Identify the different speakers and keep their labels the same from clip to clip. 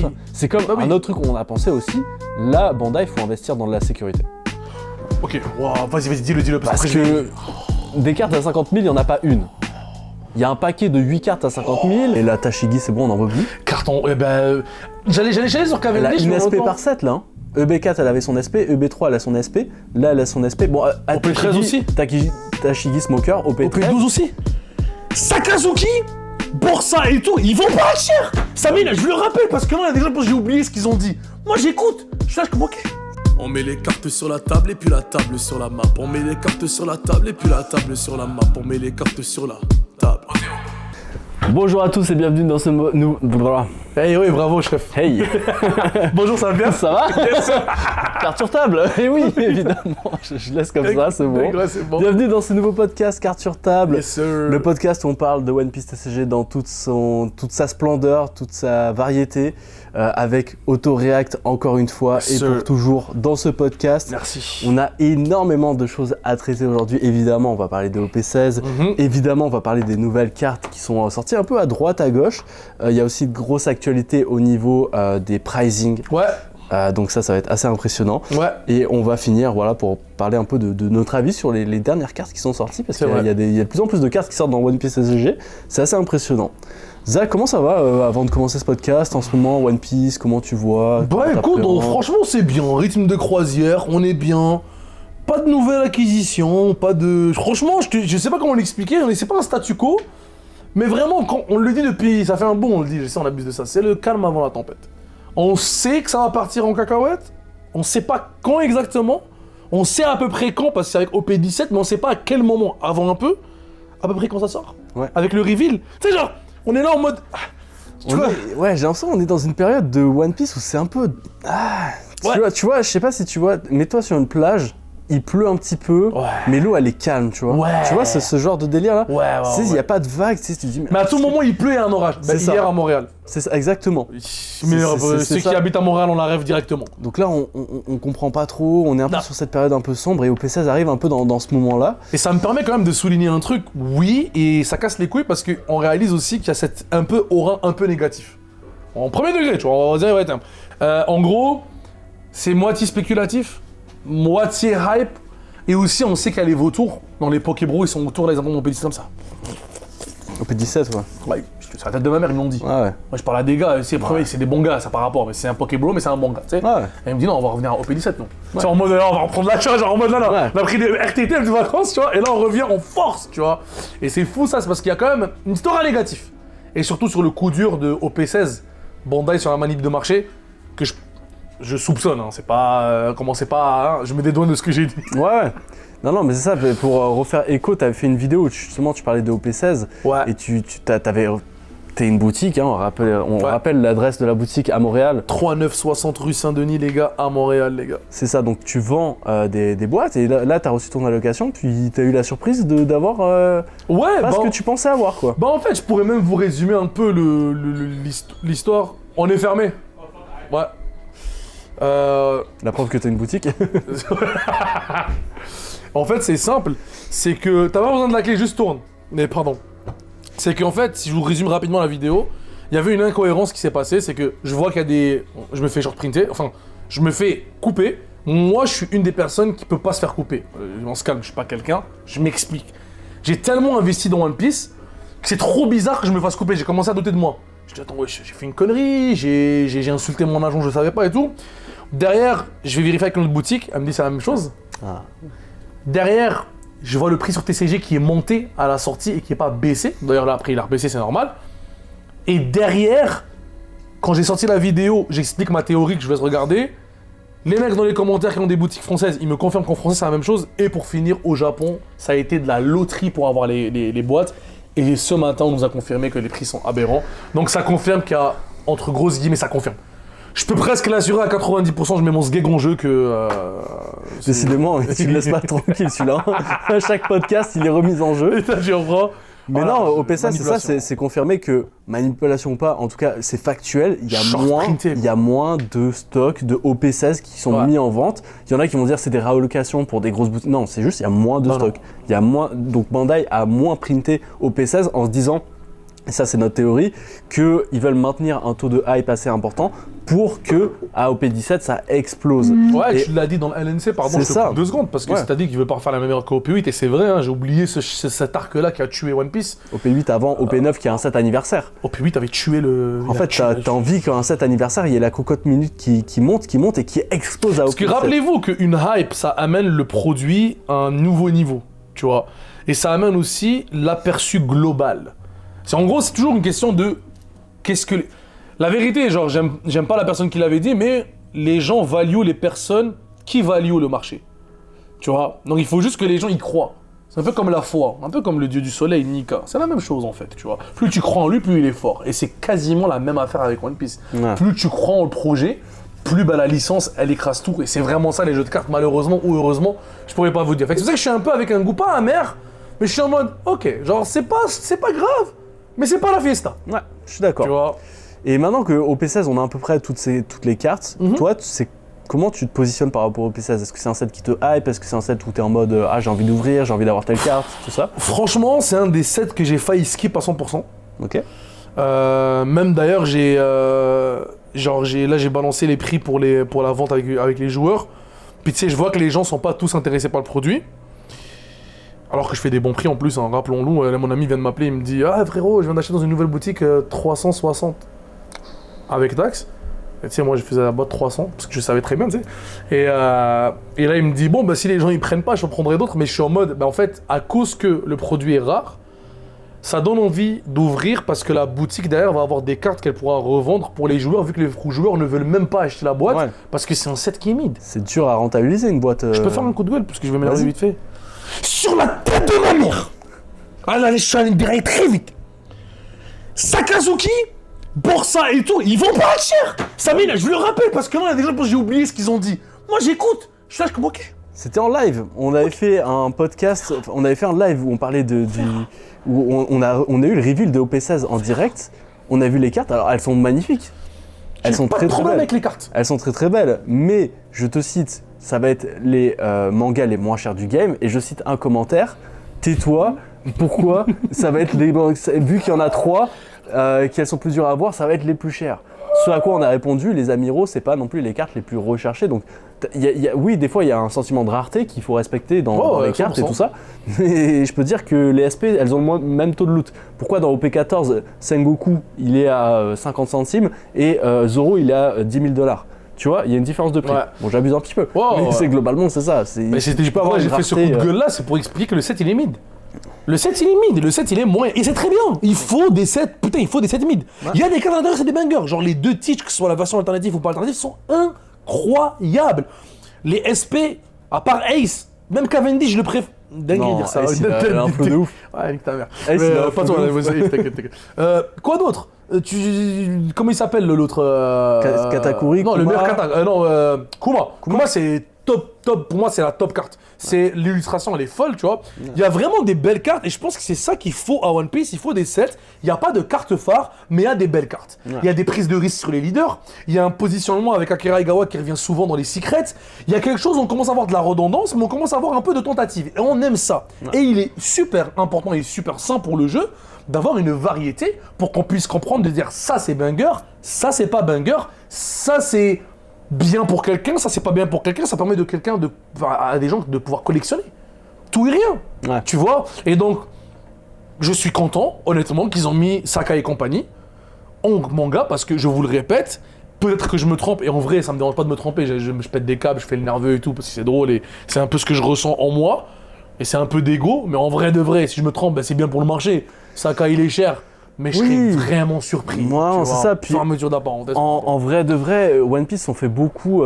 Speaker 1: vois. C'est comme un autre truc qu'on a pensé aussi, là, Bandai, il faut investir dans de la sécurité.
Speaker 2: Ok, wow, vas-y, dis-le.
Speaker 1: Parce que des cartes à 50 000, il n'y en a pas une. Il y a un paquet de 8 cartes à 50 000, et la Tashigi, c'est bon, on en veut plus.
Speaker 2: Carton, j'allais sur
Speaker 1: Elle a
Speaker 2: Cavendish.
Speaker 1: une SP par 7 là. Hein. EB4, elle avait son SP, EB3, elle a son SP, là, elle a son SP. Bon,
Speaker 2: OP13 aussi.
Speaker 1: Tashigi Smoker, OP13.
Speaker 2: OP12 aussi. Sakazuki, Borsa et tout, ils vont pas cher. Samir, je le rappelle parce que là, il y a des gens qui j'ai oublié ce qu'ils ont dit. Moi, j'écoute. Je suis là, comme ok.
Speaker 3: On met les cartes sur la table et puis la table sur la map. On met les cartes sur la table et puis la table sur la map. On met les cartes sur la table.
Speaker 1: Bonjour à tous et bienvenue dans ce
Speaker 2: Hey, oui, bravo, chef.
Speaker 1: Hey.
Speaker 2: Bonjour, ça va bien?
Speaker 1: Ça va? Carte sur table. Eh oui, évidemment. Je laisse comme ça, c'est bon.
Speaker 2: Ouais, c'est bon.
Speaker 1: Bienvenue dans ce nouveau podcast Carte sur table.
Speaker 2: Yes, sir.
Speaker 1: Le podcast où on parle de One Piece TCG dans toute sa splendeur, toute sa variété, avec Auto-React encore une fois
Speaker 2: Yes,
Speaker 1: et
Speaker 2: sir.
Speaker 1: pour toujours dans ce podcast.
Speaker 2: Merci.
Speaker 1: On a énormément de choses à traiter aujourd'hui. Évidemment, on va parler de OP16. Évidemment, on va parler des nouvelles cartes qui sont sorties un peu à droite, à gauche. Il y a aussi de grosses actualités au niveau des pricing.
Speaker 2: Ouais.
Speaker 1: Donc ça va être assez impressionnant.
Speaker 2: Ouais.
Speaker 1: Et on va finir pour parler un peu de notre avis sur les dernières cartes qui sont sorties. Parce qu'il y a de plus en plus de cartes qui sortent dans One Piece TCG. C'est assez impressionnant. Zach, comment ça va avant de commencer ce podcast en ce moment, One Piece, comment tu vois?
Speaker 2: Bah écoute, franchement c'est bien, rythme de croisière, on est bien. Pas de nouvelles acquisitions, pas de... Franchement, je sais pas comment l'expliquer, c'est pas un statu quo. Mais vraiment, quand on le dit depuis, ça fait un bout, on le dit, je sais, on abuse de ça. C'est le calme avant la tempête. On sait que ça va partir en cacahuète, on sait pas quand exactement, on sait à peu près quand, parce que c'est avec OP17, mais on sait pas à quel moment, avant un peu, à peu près quand ça sort.
Speaker 1: Ouais.
Speaker 2: Avec le reveal. Tu sais, genre, on est là en mode...
Speaker 1: Ouais, j'ai l'impression qu'on est dans une période de One Piece où c'est un peu... Tu vois, je sais pas si tu vois, mets-toi sur une plage, il pleut un petit peu, mais l'eau elle est calme, tu vois.
Speaker 2: Ouais.
Speaker 1: Tu vois, c'est ce genre de délire là.
Speaker 2: Ouais.
Speaker 1: Tu sais, il n'y a pas de vague, tu sais, tu te dis...
Speaker 2: Mais à tout moment, il pleut et il y a un orage.
Speaker 1: C'est ça.
Speaker 2: Hier à Montréal.
Speaker 1: C'est ça, exactement.
Speaker 2: Mais
Speaker 1: c'est
Speaker 2: ceux
Speaker 1: ça.
Speaker 2: qui habitent à Montréal, on la rêve directement.
Speaker 1: Donc là, on comprend pas trop, on est un peu sur cette période un peu sombre et OP16 arrive un peu dans ce moment-là.
Speaker 2: Et ça me permet quand même de souligner un truc, oui, et ça casse les couilles parce qu'on réalise aussi qu'il y a cette un peu aura un peu négatif. En premier degré, tu vois, on va dire ouais, terme. En gros, c'est moitié spéculatif, moitié hype, et aussi on sait qu'il y a les vautours, dans les Pokébros, ils sont autour des endroits de comme ça.
Speaker 1: OP17, ouais.
Speaker 2: Ouais, c'est la tête de ma mère, ils me l'ont dit.
Speaker 1: Ouais.
Speaker 2: Moi je parle à des gars, c'est des bons gars, ça par rapport, mais c'est un Pokébro, mais c'est un bon gars, tu sais.
Speaker 1: Ouais.
Speaker 2: Et il me dit non, on va revenir à OP17, non. C'est en mode là, on va reprendre la charge, genre en mode là, on a pris des RTT de vacances, tu vois, et là on revient en force, tu vois. Et c'est fou ça, c'est parce qu'il y a quand même une histoire négative. Et surtout sur le coup dur de OP16, Bandai sur la manip de marché, que je soupçonne, hein, c'est pas. Commencez pas, hein, je me dédouane de ce que j'ai dit.
Speaker 1: Ouais. Non, mais c'est ça, pour refaire écho, t'avais fait une vidéo où justement tu parlais de OP16
Speaker 2: Ouais.
Speaker 1: et t'es une boutique, hein, on rappelle l'adresse de la boutique à Montréal.
Speaker 2: 3960 rue Saint-Denis, les gars, à Montréal, les gars.
Speaker 1: C'est ça, donc tu vends des boîtes et là t'as reçu ton allocation, puis t'as eu la surprise d'avoir pas ce que tu pensais avoir, quoi.
Speaker 2: Bah en fait, je pourrais même vous résumer un peu l'histoire. On est fermé. Ouais.
Speaker 1: La preuve que t'as une boutique.
Speaker 2: En fait, c'est simple. C'est que t'as pas besoin de la clé, juste tourne. Mais pardon. C'est qu'en fait, si je vous résume rapidement la vidéo, il y avait une incohérence qui s'est passée. C'est que je vois qu'il y a des... Je me fais short-printer. Enfin, je me fais couper. Moi, je suis une des personnes qui peut pas se faire couper. On se calme, je suis pas quelqu'un. Je m'explique. J'ai tellement investi dans One Piece que c'est trop bizarre que je me fasse couper. J'ai commencé à douter de moi. Je dis, attends, ouais, j'ai fait une connerie, j'ai insulté mon agent, je savais pas et tout. Derrière, je vais vérifier avec notre boutique, elle me dit c'est la même chose. Derrière, je vois le prix sur TCG qui est monté à la sortie et qui n'est pas baissé. D'ailleurs, là, après, il a rebaissé, c'est normal. Et derrière, quand j'ai sorti la vidéo, j'explique ma théorie que je vous laisse regarder. Les mecs dans les commentaires qui ont des boutiques françaises, ils me confirment qu'en français, c'est la même chose. Et pour finir, au Japon, ça a été de la loterie pour avoir les boîtes. Et ce matin, on nous a confirmé que les prix sont aberrants. Donc ça confirme qu'il y a, entre grosses guillemets, ça confirme. Je peux presque l'assurer à 90%, je mets mon sgeg en jeu que...
Speaker 1: Décidément, tu le laisses pas tranquille celui-là. À chaque podcast, il est remis en jeu. Mais
Speaker 2: voilà,
Speaker 1: non, au PSA, c'est ça, c'est confirmé que, manipulation ou pas, en tout cas, c'est factuel, il y a moins de stocks de OP16 qui sont mis en vente. Il y en a qui vont dire que c'est des réallocations pour des grosses boutiques. Non, c'est juste, il y a moins de stocks. Il y a moins, donc Bandai a moins printé OP16 en se disant, et ça c'est notre théorie, qu'ils veulent maintenir un taux de hype assez important pour que à OP17 ça explose.
Speaker 2: Ouais,
Speaker 1: Et
Speaker 2: tu l'as dit dans le LNC, pardon,
Speaker 1: c'est
Speaker 2: je te
Speaker 1: ça.
Speaker 2: coupe 2 secondes, parce que
Speaker 1: Ouais.
Speaker 2: t'as dit qu'ils veulent pas faire la même erreur que OP8, et c'est vrai, hein, j'ai oublié cet arc-là qui a tué One Piece.
Speaker 1: OP8 avant OP9 qui a un set anniversaire.
Speaker 2: OP8 avait tué le...
Speaker 1: En fait, t'as envie qu'un set anniversaire, il y ait la cocotte minute qui monte et qui explose à
Speaker 2: Parce que
Speaker 1: OP7.
Speaker 2: rappelez-vous qu'une hype, ça amène le produit à un nouveau niveau, tu vois. Et ça amène aussi l'aperçu global. En gros, c'est toujours une question de... Qu'est-ce que... La vérité, genre, j'aime pas la personne qui l'avait dit, mais les gens valuent les personnes qui valuent le marché. Tu vois. Donc il faut juste que les gens y croient. C'est un peu comme la foi, un peu comme le dieu du soleil, Nika. C'est la même chose en fait, tu vois. Plus tu crois en lui, plus il est fort. Et c'est quasiment la même affaire avec One Piece.
Speaker 1: Ouais.
Speaker 2: Plus tu crois en le projet, plus bah, la licence, elle écrase tout. Et c'est vraiment ça les jeux de cartes, malheureusement ou heureusement, je pourrais pas vous dire. Fait que c'est pour ça que je suis un peu avec un goût pas amer, mais je suis en mode, ok, genre c'est pas grave, mais c'est pas la fiesta.
Speaker 1: Ouais, je suis d'accord.
Speaker 2: Tu vois.
Speaker 1: Et maintenant que au P16 on a à peu près toutes les cartes, toi comment tu te positionnes par rapport au P16? Est-ce que c'est un set qui te hype? Est-ce que c'est un set où t'es en mode ah j'ai envie d'ouvrir, j'ai envie d'avoir telle carte, tout ça?
Speaker 2: Franchement, c'est un des sets que j'ai failli skip à 100%.
Speaker 1: Ok.
Speaker 2: Même d'ailleurs, j'ai balancé les prix pour la vente avec les joueurs. Puis tu sais, je vois que les gens sont pas tous intéressés par le produit. Alors que je fais des bons prix en plus, hein, rappelons-nous. Là, mon ami vient de m'appeler, il me dit ah frérot, je viens d'acheter dans une nouvelle boutique 360 avec taxe. Et tu sais, moi je faisais la boîte 300 parce que je savais très bien, tu sais. Et là, il me dit bon, bah si les gens ils prennent pas, je prendrai d'autres. Mais je suis en mode, bah en fait, à cause que le produit est rare, ça donne envie d'ouvrir parce que la boutique derrière va avoir des cartes qu'elle pourra revendre pour les joueurs, vu que les joueurs ne veulent même pas acheter la boîte
Speaker 1: Ouais.
Speaker 2: parce que c'est un set qui est mid.
Speaker 1: C'est dur à rentabiliser une boîte.
Speaker 2: Je peux faire un coup de gueule parce que je vais m'énerver
Speaker 1: Vas-y.
Speaker 2: vite fait. Sur la tête de ma mère! Ah là, je suis allé dérailler très vite. Sakazuki, Borsa et tout, ils vont pas être chers! Samir, je le rappelle parce que non, il y a des gens qui pensent que j'ai oublié ce qu'ils ont dit. Moi, j'écoute. Je suis là, comme ok.
Speaker 1: C'était en live. On avait fait un podcast, on avait fait un live où on parlait où on a eu le reveal de OP16 en direct. On a vu les cartes, alors elles sont magnifiques. Elles sont
Speaker 2: Pas
Speaker 1: très
Speaker 2: de
Speaker 1: très
Speaker 2: problème
Speaker 1: belles.
Speaker 2: avec les cartes.
Speaker 1: Elles sont très très belles, mais je te cite, ça va être les mangas les moins chers du game, et je cite un commentaire, tais-toi, pourquoi ça va être les mangas, vu qu'il y en a 3, qu'elles sont plus dures à avoir, ça va être les plus chères. Ce à quoi on a répondu, les amiraux, c'est pas non plus les cartes les plus recherchées, donc oui, des fois il y a un sentiment de rareté qu'il faut respecter dans les cartes et
Speaker 2: 100%.
Speaker 1: tout ça, mais je peux dire que les SP, elles ont le même taux de loot. Pourquoi dans OP14, Sengoku, il est à 50 centimes, et Zoro, il est à 10 000 $. Tu vois, il y a une différence de prix.
Speaker 2: Ouais.
Speaker 1: Bon, j'abuse un petit peu, mais
Speaker 2: Ouais.
Speaker 1: c'est globalement c'est ça.
Speaker 2: Mais c'était
Speaker 1: tu peux
Speaker 2: pourquoi
Speaker 1: avoir
Speaker 2: j'ai
Speaker 1: une
Speaker 2: fait ce coup
Speaker 1: rareté,
Speaker 2: de gueule là, c'est pour expliquer que le set il est mid. Le set il est mid, le set il est moyen. Et c'est très bien. Il faut des sets, putain, il faut des sets mid. Il y a des cartes d'intérieur, c'est des bangers. Genre les 2 titres, que ce soit la version alternative ou pas alternative, sont incroyables. Les SP, à part Ace, même Cavendish, je le préfère. Dingue
Speaker 1: Non,
Speaker 2: dire ça.
Speaker 1: Ace, il a un flow de ouf.
Speaker 2: Ouais, nique ta mère.
Speaker 1: Ace, il a un
Speaker 2: Pas
Speaker 1: flow
Speaker 2: toi,
Speaker 1: de ouf.
Speaker 2: vas-y, t'inquiète. Quoi d'autre Comment il s'appelle l'autre
Speaker 1: Katakuri,
Speaker 2: Non, le
Speaker 1: Kuma.
Speaker 2: meilleur kata. Kuma. Kuma, c'est top. Pour moi, c'est la top carte. C'est l'illustration, elle est folle, tu vois. Il y a vraiment des belles cartes et je pense que c'est ça qu'il faut à One Piece. Il faut des sets. Il n'y a pas de cartes phares, mais il y a des belles cartes. Il y a des prises de risque sur les leaders. Il y a un positionnement avec Akira Egawa qui revient souvent dans les secrets. Il y a quelque chose, on commence à avoir de la redondance, mais on commence à avoir un peu de tentative. Et on aime ça. Et il est super important et super sain pour le jeu d'avoir une variété pour qu'on puisse comprendre, de dire ça c'est banger, ça c'est pas banger, ça c'est bien pour quelqu'un, ça c'est pas bien pour quelqu'un, ça permet à des gens de pouvoir collectionner. Tout et rien.
Speaker 1: Ouais.
Speaker 2: Tu vois. Et donc, je suis content, honnêtement, qu'ils ont mis Sakai et compagnie en manga parce que, je vous le répète, peut-être que je me trompe, et en vrai, ça me dérange pas de me tromper, je pète des câbles, je fais le nerveux et tout, parce que c'est drôle, et c'est un peu ce que je ressens en moi, et c'est un peu d'ego, mais en vrai de vrai, si je me trompe, ben, c'est bien pour le marché. Sakai, il est cher, mais je
Speaker 1: Oui.
Speaker 2: serais vraiment surpris.
Speaker 1: Moi,
Speaker 2: tu
Speaker 1: c'est
Speaker 2: vois,
Speaker 1: ça, puis
Speaker 2: sur mesure d'apparence.
Speaker 1: En vrai de vrai, One Piece on fait beaucoup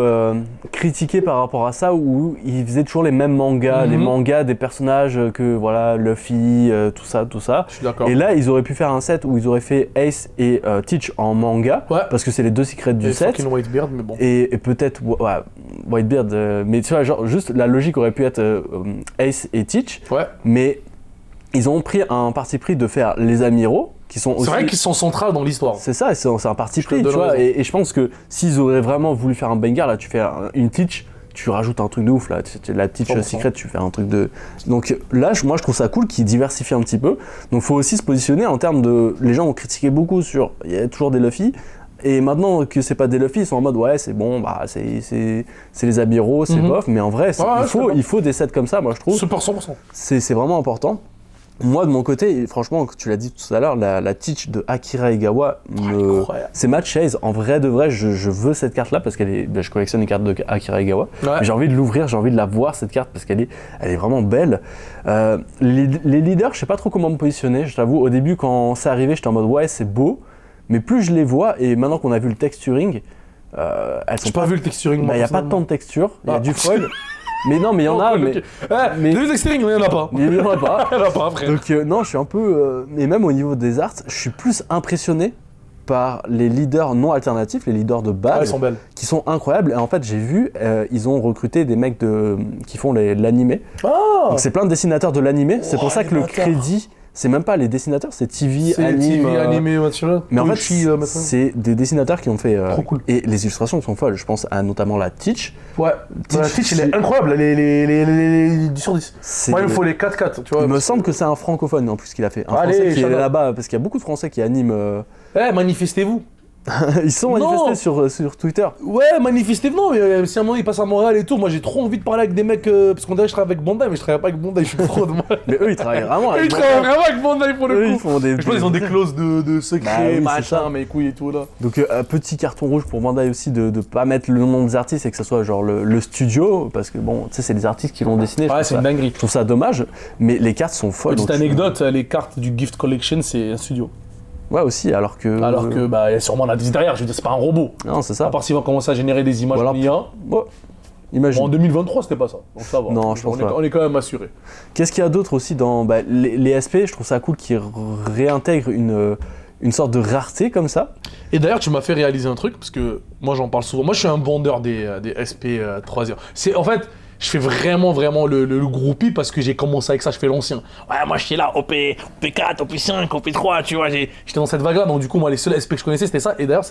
Speaker 1: critiquer par rapport à ça, où ils faisaient toujours les mêmes mangas, les mangas des personnages que voilà, Luffy, tout ça.
Speaker 2: Je suis d'accord.
Speaker 1: Et là, ils auraient pu faire un set où ils auraient fait Ace et Teach en manga,
Speaker 2: Ouais.
Speaker 1: parce que c'est les deux secrets du
Speaker 2: Et
Speaker 1: set.
Speaker 2: fucking Whitebeard, mais bon.
Speaker 1: Et peut-être Whitebeard, mais tu vois, genre, juste la logique aurait pu être Ace et Teach,
Speaker 2: Ouais.
Speaker 1: mais ils ont pris un parti pris de faire les amiraux, qui sont aussi...
Speaker 2: C'est vrai qu'ils sont centrales dans l'histoire.
Speaker 1: C'est ça, c'est un parti
Speaker 2: te
Speaker 1: pris, tu
Speaker 2: donne
Speaker 1: vois,
Speaker 2: raison.
Speaker 1: et je pense que s'ils auraient vraiment voulu faire un banger, là tu fais une Teach, tu rajoutes un truc de ouf là, la Teach
Speaker 2: 100%.
Speaker 1: Secret, tu fais un truc de... Donc là, moi je trouve ça cool qu'ils diversifient un petit peu. Donc faut aussi se positionner en termes de... Les gens ont critiqué beaucoup sur... Il y a toujours des Luffy. Et maintenant que c'est pas des Luffy, ils sont en mode ouais c'est bon, bah c'est les Abiro, c'est bof, mais en vrai il faut des sets comme ça, moi je trouve.
Speaker 2: 100%.
Speaker 1: C'est vraiment important. Moi de mon côté, franchement, tu l'as dit tout à l'heure, la Teach de Akira Egawa, c'est ma chase. En vrai de vrai, je veux cette carte là parce qu'elle est, je collectionne les cartes de Akira Egawa. Ouais. J'ai envie de l'ouvrir, j'ai envie de la voir cette carte parce qu'elle est vraiment belle. Les leaders, je sais pas trop comment me positionner, je t'avoue. Au début quand c'est arrivé, j'étais en mode ouais c'est beau. Mais plus je les vois, et maintenant qu'on a vu le texturing, elles sont
Speaker 2: J'ai pas vu le texturing, moi.
Speaker 1: Il n'y a pas tant de texture, il y a du foil. Mais non, mais il y en a, mais...
Speaker 2: Le texturing, il n'y en a pas.
Speaker 1: Il n'y en a pas.
Speaker 2: Il n'y en a pas, frère.
Speaker 1: Donc non, je suis un peu... Et même au niveau des arts, je suis plus impressionné par les leaders non alternatifs, les leaders de base,
Speaker 2: elles sont belles.
Speaker 1: Qui sont incroyables. Et en fait, j'ai vu, ils ont recruté des mecs qui font l'animé.
Speaker 2: Oh.
Speaker 1: Donc c'est plein de dessinateurs de l'animé. C'est pour ça que le crédit... C'est même pas les dessinateurs, c'est TV,
Speaker 2: Animé,
Speaker 1: mais en fait, c'est des dessinateurs qui ont fait...
Speaker 2: Trop cool.
Speaker 1: Et les illustrations sont folles. Je pense à notamment la Teach.
Speaker 2: Ouais, la Teach, elle est incroyable, les 10 sur 10. Moi, il me faut les 4-4, tu vois.
Speaker 1: Il me semble que c'est un francophone en plus qu'il a fait. Un Français qui est là-bas, parce qu'il y a beaucoup de Français qui animent...
Speaker 2: manifestez-vous.
Speaker 1: Ils sont manifestés sur Twitter.
Speaker 2: Ouais, manifestez-vous, non, mais si à un moment ils passent à Montréal et tout, moi j'ai trop envie de parler avec des mecs, parce qu'on dirait que je travaille avec Bandai, mais je travaille pas avec Bandai, je suis fraude, moi.
Speaker 1: Mais eux ils travaillent vraiment avec
Speaker 2: Bandai. Ils travaillent vraiment avec Bandai pour le coup.
Speaker 1: Ils font des...
Speaker 2: Je pense qu'ils ont des clauses de secret, machin, mes couilles et tout là.
Speaker 1: Donc petit carton rouge pour Bandai aussi de pas mettre le nom des artistes et que ce soit genre le studio, parce que bon, tu sais, c'est les artistes qui l'ont dessiné.
Speaker 2: Ouais, c'est une dinguerie.
Speaker 1: Je trouve ça dommage, mais les cartes sont folles.
Speaker 2: Petite anecdote, les cartes du Gift Collection, c'est un studio.
Speaker 1: Ouais, aussi, alors que
Speaker 2: bah, il y a sûrement l'indice derrière, je veux dire, c'est pas un robot.
Speaker 1: Non, c'est ça.
Speaker 2: À part s'ils vont commencer à générer des images en IA.
Speaker 1: Bon, imagine.
Speaker 2: Bon, en 2023, c'était pas ça, donc ça va.
Speaker 1: Non, je pense pas.
Speaker 2: On est quand même assuré.
Speaker 1: Qu'est-ce qu'il y a d'autre aussi dans les SP? Je trouve ça cool qu'ils réintègrent une sorte de rareté comme ça.
Speaker 2: Et d'ailleurs, tu m'as fait réaliser un truc, parce que moi, j'en parle souvent. Moi, je suis un vendeur des SP 3e. En fait... Je fais vraiment le groupie parce que j'ai commencé avec ça, je fais l'ancien. Ouais, moi j'étais là, OP4, OP5, OP3, tu vois, j'étais dans cette vague-là, donc du coup, moi les seuls SP que je connaissais c'était ça. Et d'ailleurs,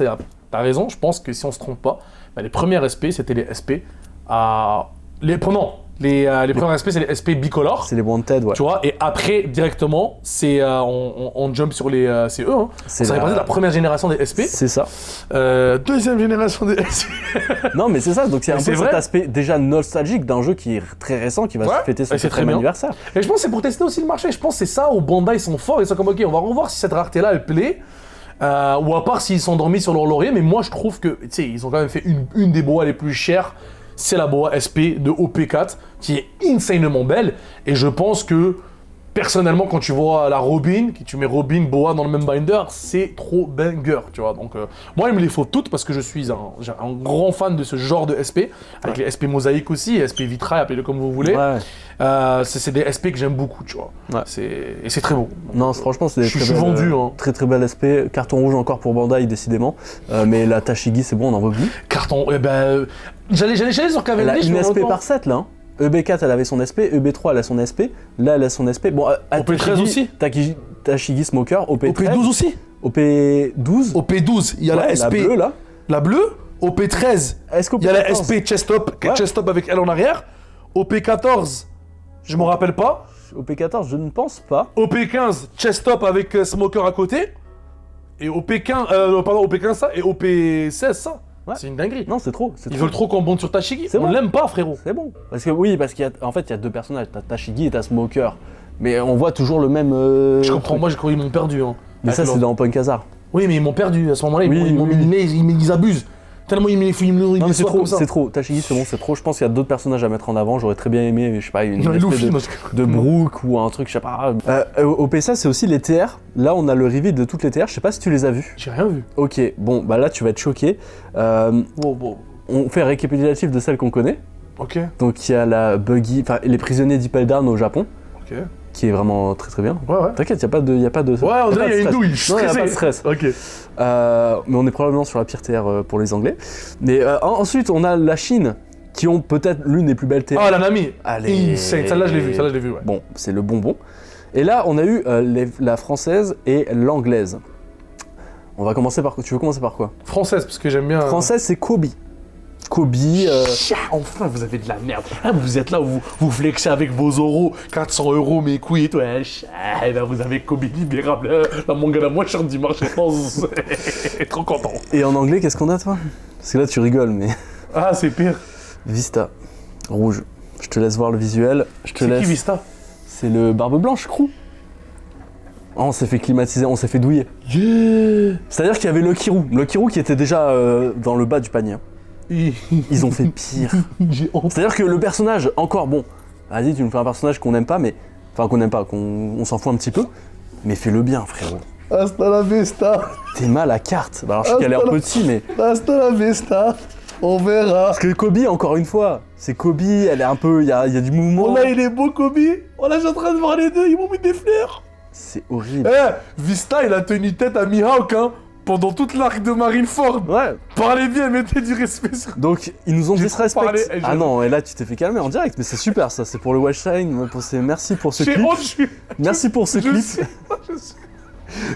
Speaker 2: t'as raison, je pense que si on se trompe pas, les premières SP c'était les SP à. Les premières SP, c'est les SP bicolores.
Speaker 1: C'est les Wanted, ouais.
Speaker 2: Tu vois, et après, directement, c'est on jump sur les... c'est eux, hein. Ça fait partie de la première génération des SP.
Speaker 1: C'est ça.
Speaker 2: Deuxième génération des SP.
Speaker 1: Non, mais c'est ça, donc c'est un peu cet aspect déjà nostalgique d'un jeu qui est très récent, qui va se fêter son 4e anniversaire.
Speaker 2: Et je pense que c'est pour tester aussi le marché. Je pense que c'est ça où Bandai sont forts, ils sont comme, ok, on va revoir si cette rareté-là, elle plaît. Ou à part s'ils sont dormis sur leur laurier, mais moi je trouve que, tu sais, ils ont quand même fait une des boas les plus chères. C'est la boa SP de OP4 qui est insanement belle et je pense que personnellement quand tu vois la Robin, que tu mets Robin, boa dans le même binder, c'est trop banger, tu vois. Donc moi il me les faut toutes parce que je suis un grand fan de ce genre de SP, avec les SP mosaïques aussi, SP vitrail, appelez-le comme vous voulez. C'est des SP que j'aime beaucoup, tu vois. Et c'est très beau.
Speaker 1: Non, franchement c'est
Speaker 2: je suis vendu.
Speaker 1: Très très belle SP, carton rouge encore pour Bandai décidément, mais la Tashigi c'est bon, on en veut plus.
Speaker 2: Carton, j'allais sur Cavendish.
Speaker 1: Elle a une SP par 7 là. EB4 elle avait son SP, EB3 elle a son SP, là elle a son SP. Bon,
Speaker 2: OP13 aussi.
Speaker 1: Tashigi Smoker, OP13.
Speaker 2: OP12 aussi.
Speaker 1: OP12.
Speaker 2: OP12, il y a la SP.
Speaker 1: La bleue là.
Speaker 2: La bleue. OP13. Il y a la SP chest-up avec elle en arrière. OP14, je m'en rappelle pas.
Speaker 1: OP14, je ne pense pas.
Speaker 2: OP15, chest-up avec Smoker à côté. Et OP15, OP15 ça, et OP16 ça. Ouais. C'est une dinguerie.
Speaker 1: Non, c'est trop.
Speaker 2: Ils veulent trop qu'on bonde sur Tashigi. On l'aime pas, frérot.
Speaker 1: C'est bon. Parce qu'il y a deux personnages. T'as Tashigi et t'as Smoker. Mais on voit toujours le même.
Speaker 2: Je comprends, moi, je crois qu'ils m'ont perdu. Hein,
Speaker 1: mais ça, c'est dans Punk Hazard.
Speaker 2: Oui, mais ils m'ont perdu à ce moment-là. Ils abusent. Tellement ils me
Speaker 1: c'est trop, c'est trop. Tashigi, c'est bon, c'est trop. Je pense qu'il y a d'autres personnages à mettre en avant. J'aurais très bien aimé, je sais pas, une espèce de Brook ou un truc, je sais pas. Au PSA, c'est aussi les TR. Là, on a le reveal de toutes les TR. Je sais pas si tu les as vus.
Speaker 2: J'ai rien vu.
Speaker 1: Ok, bon, bah là, tu vas être choqué. On fait un récapitulatif de celles qu'on connaît.
Speaker 2: Ok.
Speaker 1: Donc, il y a la Buggy, enfin, les prisonniers d'Ippel Down au Japon.
Speaker 2: Ok.
Speaker 1: Qui est vraiment très très bien.
Speaker 2: Ouais.
Speaker 1: T'inquiète, y a pas de.
Speaker 2: Ouais, on dirait qu'il y a une douille.
Speaker 1: Non, y a pas de stress.
Speaker 2: Ok.
Speaker 1: Mais on est probablement sur la pire TR pour les Anglais. Mais ensuite, on a la Chine, qui ont peut-être l'une des plus belles TR.
Speaker 2: Ah, la Nami.
Speaker 1: Allez.
Speaker 2: Celle-là, je l'ai vue. Ouais.
Speaker 1: Bon, c'est le bonbon. Et là, on a eu la française et l'anglaise. On va commencer par. Tu veux commencer par quoi?
Speaker 2: Française, parce que j'aime bien.
Speaker 1: Française, c'est Kobe. Kobe.
Speaker 2: Enfin, vous avez de la merde. Ah, vous êtes là, vous flexez avec vos euros, 400 euros, mes couilles et tout. Eh ben, vous avez Kobe libérable, la manga la moins chère du marché France. Trop content.
Speaker 1: Et en anglais, qu'est-ce qu'on a, toi? Parce que là, tu rigoles, mais...
Speaker 2: Ah, c'est pire.
Speaker 1: Vista, rouge. Je te laisse voir le visuel.
Speaker 2: C'est qui Vista?
Speaker 1: C'est le Barbe Blanche, Crew. Oh, on s'est fait climatiser, on s'est fait douiller.
Speaker 2: Yeah.
Speaker 1: C'est-à-dire qu'il y avait Lucky Roux. Lucky Roux qui était déjà dans le bas du panier. Ils ont fait pire.
Speaker 2: J'ai honte.
Speaker 1: C'est-à-dire que le personnage, encore bon, vas-y, tu nous fais un personnage qu'on n'aime pas, mais. Enfin, qu'on n'aime pas, qu'on s'en fout un petit peu. Mais fais-le bien, frérot.
Speaker 2: Hasta la vista.
Speaker 1: T'es mal à carte. Bah, alors, je sais qu'elle a l'air petit, mais.
Speaker 2: Hasta la vista. On verra.
Speaker 1: Parce que Kobe, encore une fois, c'est Kobe, elle est un peu. Il y a du mouvement.
Speaker 2: Oh là, il est beau, Kobe. Oh là, je suis en train de voir les deux, ils m'ont mis des fleurs.
Speaker 1: C'est horrible.
Speaker 2: Vista, il a tenu tête à Mihawk, hein, pendant toute l'arc de Marineford.
Speaker 1: Ouais.
Speaker 2: Parlez bien, mettez du respect sur...
Speaker 1: Donc, ils nous ont disrespect.
Speaker 2: parlé,
Speaker 1: Ah non, et là, tu t'es fait calmer en direct, mais c'est super ça, c'est pour le Watchline. Merci pour ce clip.
Speaker 2: J'ai honte,
Speaker 1: Merci pour ce clip.
Speaker 2: je sais.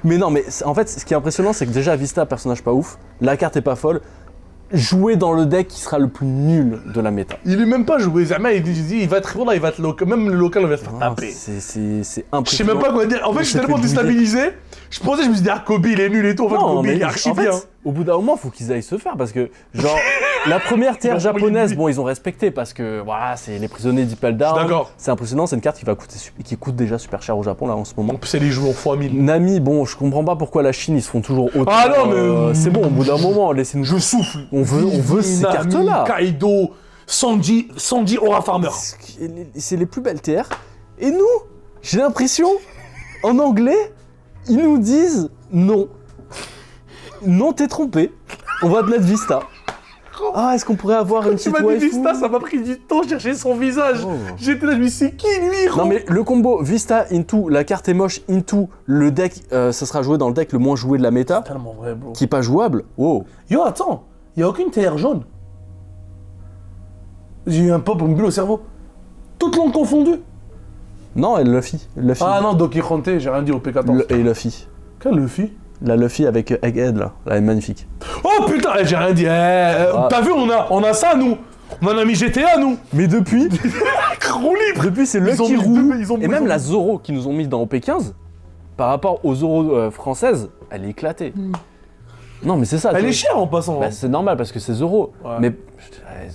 Speaker 1: Mais non, mais en fait, ce qui est impressionnant, c'est que déjà, Vista, personnage pas ouf, la carte est pas folle. Jouer dans le deck qui sera le plus nul de la méta.
Speaker 2: Il est même pas joué, jamais il dit il va être bon là, il va être local, même le local on va se faire taper.
Speaker 1: C'est
Speaker 2: Je sais
Speaker 1: impressionnant.
Speaker 2: même pas quoi dire, en fait je suis tellement déstabilisé, je me suis dit ah Kobe il est nul et tout, en fait
Speaker 1: Non,
Speaker 2: Kobe
Speaker 1: mais
Speaker 2: il est archi
Speaker 1: en fait,
Speaker 2: bien.
Speaker 1: au bout d'un moment, faut qu'ils aillent se faire parce que, genre, la première terre japonaise, bon, ils ont respecté parce que, voilà, c'est les prisonniers d'Impel Down.
Speaker 2: D'accord.
Speaker 1: C'est impressionnant, c'est une carte qui coûte déjà super cher au Japon, là, en ce moment.
Speaker 2: En plus elle est jouée en x1000.
Speaker 1: Nami, bon, je comprends pas pourquoi la Chine, ils se font toujours autant.
Speaker 2: Ah non, mais-
Speaker 1: c'est bon, au bout d'un moment, laissez-nous.
Speaker 2: Je souffle.
Speaker 1: On veut ces
Speaker 2: Nami,
Speaker 1: cartes-là.
Speaker 2: Kaido, Sanji Aura Farmer.
Speaker 1: C'est les plus belles TR. Et nous, j'ai l'impression, en anglais, ils nous disent non. Non, t'es trompé. On va te mettre Vista. Ah, est-ce qu'on pourrait avoir une
Speaker 2: Tu
Speaker 1: petite
Speaker 2: m'as dit
Speaker 1: waifu?
Speaker 2: Vista, ça m'a pris du temps, chercher son visage.
Speaker 1: Oh.
Speaker 2: J'étais là, je me suis dit, c'est qui lui, gros?
Speaker 1: Non mais le combo Vista into, la carte est moche into, le deck, ça sera joué dans le deck le moins joué de la méta,
Speaker 2: Tellement vrai, bro.
Speaker 1: qui est pas jouable. Wow.
Speaker 2: Yo, attends, y a aucune TR jaune. J'ai eu un pop, une bulle au cerveau. Toutes langues confondues.
Speaker 1: Non, elle Luffy.
Speaker 2: Ah non, Doki Ronte, j'ai rien dit au P14.
Speaker 1: Et Luffy.
Speaker 2: Quel Luffy?
Speaker 1: La Luffy avec Egghead là, elle est magnifique.
Speaker 2: Oh putain, j'ai rien dit. T'as vu, on a ça, nous. On en a mis GTA, nous.
Speaker 1: Mais depuis,
Speaker 2: Roue libre.
Speaker 1: depuis c'est
Speaker 2: Ils ont
Speaker 1: Lucky
Speaker 2: mis
Speaker 1: Roux
Speaker 2: deux- ils ont-
Speaker 1: et
Speaker 2: ils
Speaker 1: même
Speaker 2: ont-
Speaker 1: la Zoro qui nous ont mis dans OP15, par rapport aux Zoro françaises, elle est éclatée. Non mais c'est ça. tu
Speaker 2: Elle
Speaker 1: vois.
Speaker 2: est chère en passant.
Speaker 1: Bah,
Speaker 2: hein.
Speaker 1: c'est normal parce que c'est Zoro.
Speaker 2: Ouais.
Speaker 1: Mais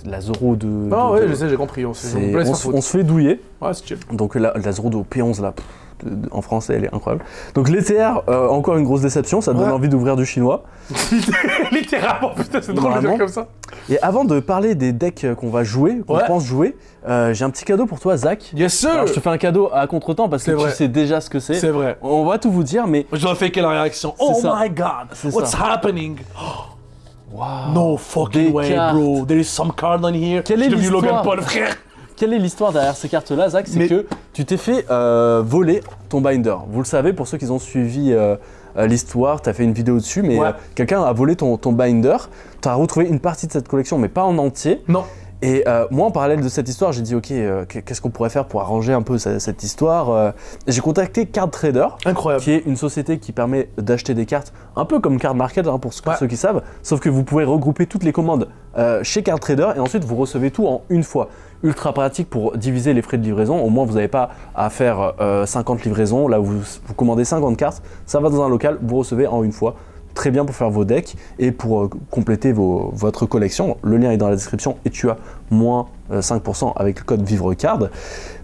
Speaker 1: la Zoro de.
Speaker 2: Ah
Speaker 1: de-
Speaker 2: ouais,
Speaker 1: de-
Speaker 2: je sais, j'ai compris. On
Speaker 1: on se fait douiller.
Speaker 2: Ouais, c'est chill.
Speaker 1: Donc la Zoro de P11 là, en français elle est incroyable. Donc les TR, encore une grosse déception, ça donne
Speaker 2: Ouais.
Speaker 1: envie d'ouvrir du chinois.
Speaker 2: Littéralement, putain, c'est drôle de
Speaker 1: Vraiment.
Speaker 2: dire comme ça.
Speaker 1: Et avant de parler des decks qu'on va jouer, qu'on
Speaker 2: Ouais.
Speaker 1: pense jouer, j'ai un petit cadeau pour toi Zach.
Speaker 2: Yes, sir.
Speaker 1: Alors, je te fais un cadeau à contre-temps parce que
Speaker 2: C'est
Speaker 1: tu
Speaker 2: vrai.
Speaker 1: sais déjà ce que
Speaker 2: C'est
Speaker 1: c'est.
Speaker 2: vrai.
Speaker 1: On va tout vous dire, mais
Speaker 2: Je dois faire quelle réaction? Oh
Speaker 1: ça.
Speaker 2: my god,
Speaker 1: C'est
Speaker 2: what's
Speaker 1: ça.
Speaker 2: happening?
Speaker 1: waouh.
Speaker 2: No fucking
Speaker 1: Des
Speaker 2: way,
Speaker 1: cartes.
Speaker 2: bro. There is some card on here.
Speaker 1: Quelle est
Speaker 2: Je suis devenu
Speaker 1: l'histoire?
Speaker 2: Logan Paul, frère.
Speaker 1: Quelle est l'histoire derrière ces cartes-là, Zach? C'est
Speaker 2: Mais-
Speaker 1: que tu t'es fait voler ton binder. Vous le savez, pour ceux qui ont suivi l'histoire, tu as fait une vidéo dessus, mais
Speaker 2: Ouais.
Speaker 1: quelqu'un a volé ton binder. Tu as retrouvé une partie de cette collection, mais pas en entier.
Speaker 2: Non.
Speaker 1: Et moi, en parallèle de cette histoire, j'ai dit, ok, qu'est-ce qu'on pourrait faire pour arranger un peu cette histoire Et j'ai contacté Card Trader,
Speaker 2: Incroyable.
Speaker 1: qui est une société qui permet d'acheter des cartes, un peu comme Card Market, hein, pour
Speaker 2: Ouais.
Speaker 1: ceux qui savent, sauf que vous pouvez regrouper toutes les commandes chez Card Trader et ensuite vous recevez tout en une fois. Ultra pratique pour diviser les frais de livraison, au moins vous n'avez pas à faire 50 livraisons, là où vous commandez 50 cartes, ça va dans un local, vous recevez en une fois. Très bien pour faire vos decks et pour compléter votre collection. Le lien est dans la description et tu as moins 5% avec le code VivreCard.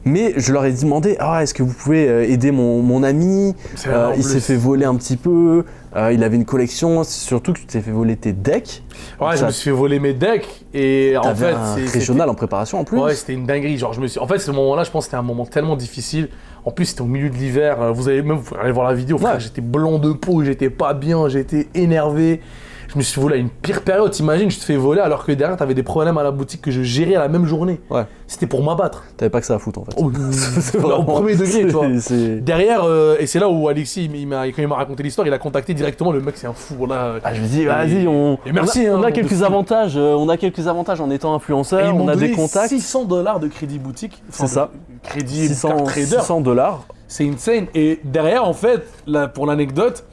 Speaker 1: Mais je leur ai demandé, est-ce que vous pouvez aider mon ami?
Speaker 2: C'est vrai, en
Speaker 1: Il s'est
Speaker 2: plus.
Speaker 1: fait voler un petit peu, il avait une collection, surtout que tu t'es fait voler tes decks.
Speaker 2: Ouais, je
Speaker 1: Ça-
Speaker 2: me suis fait voler mes decks et en
Speaker 1: T'avais
Speaker 2: fait,
Speaker 1: un
Speaker 2: c'était-
Speaker 1: régional en préparation en plus.
Speaker 2: Ouais, c'était une dinguerie. Genre, en fait, ce moment-là, je pense que c'était un moment tellement difficile. En plus, c'était au milieu de l'hiver. Vous pouvez aller voir la vidéo, frère.
Speaker 1: Ouais.
Speaker 2: J'étais blanc de peau, j'étais pas bien, j'étais énervé. Je me suis volé à une pire période. T'imagines, je te fais voler alors que derrière, t'avais des problèmes à la boutique que je gérais à la même journée.
Speaker 1: Ouais.
Speaker 2: C'était pour m'abattre.
Speaker 1: T'avais pas que ça à foutre en fait.
Speaker 2: Oh,
Speaker 1: C'est
Speaker 2: au premier degré, tu vois.
Speaker 1: c'est-
Speaker 2: Derrière, et c'est là où Alexis, quand il m'a raconté l'histoire, il a contacté directement le mec, c'est un fou. Voilà.
Speaker 1: Ah, je me dis, vas-y, on
Speaker 2: Et merci,
Speaker 1: on
Speaker 2: hein,
Speaker 1: a
Speaker 2: de
Speaker 1: quelques
Speaker 2: fou.
Speaker 1: avantages. On a quelques avantages en étant
Speaker 2: Et
Speaker 1: influenceur.
Speaker 2: ils m'ont
Speaker 1: On a
Speaker 2: donné
Speaker 1: des contacts.
Speaker 2: $600 de crédit boutique.
Speaker 1: C'est ça.
Speaker 2: Crédit
Speaker 1: 600
Speaker 2: carte trader.
Speaker 1: $600.
Speaker 2: C'est insane. Et derrière, en fait, là, pour l'anecdote,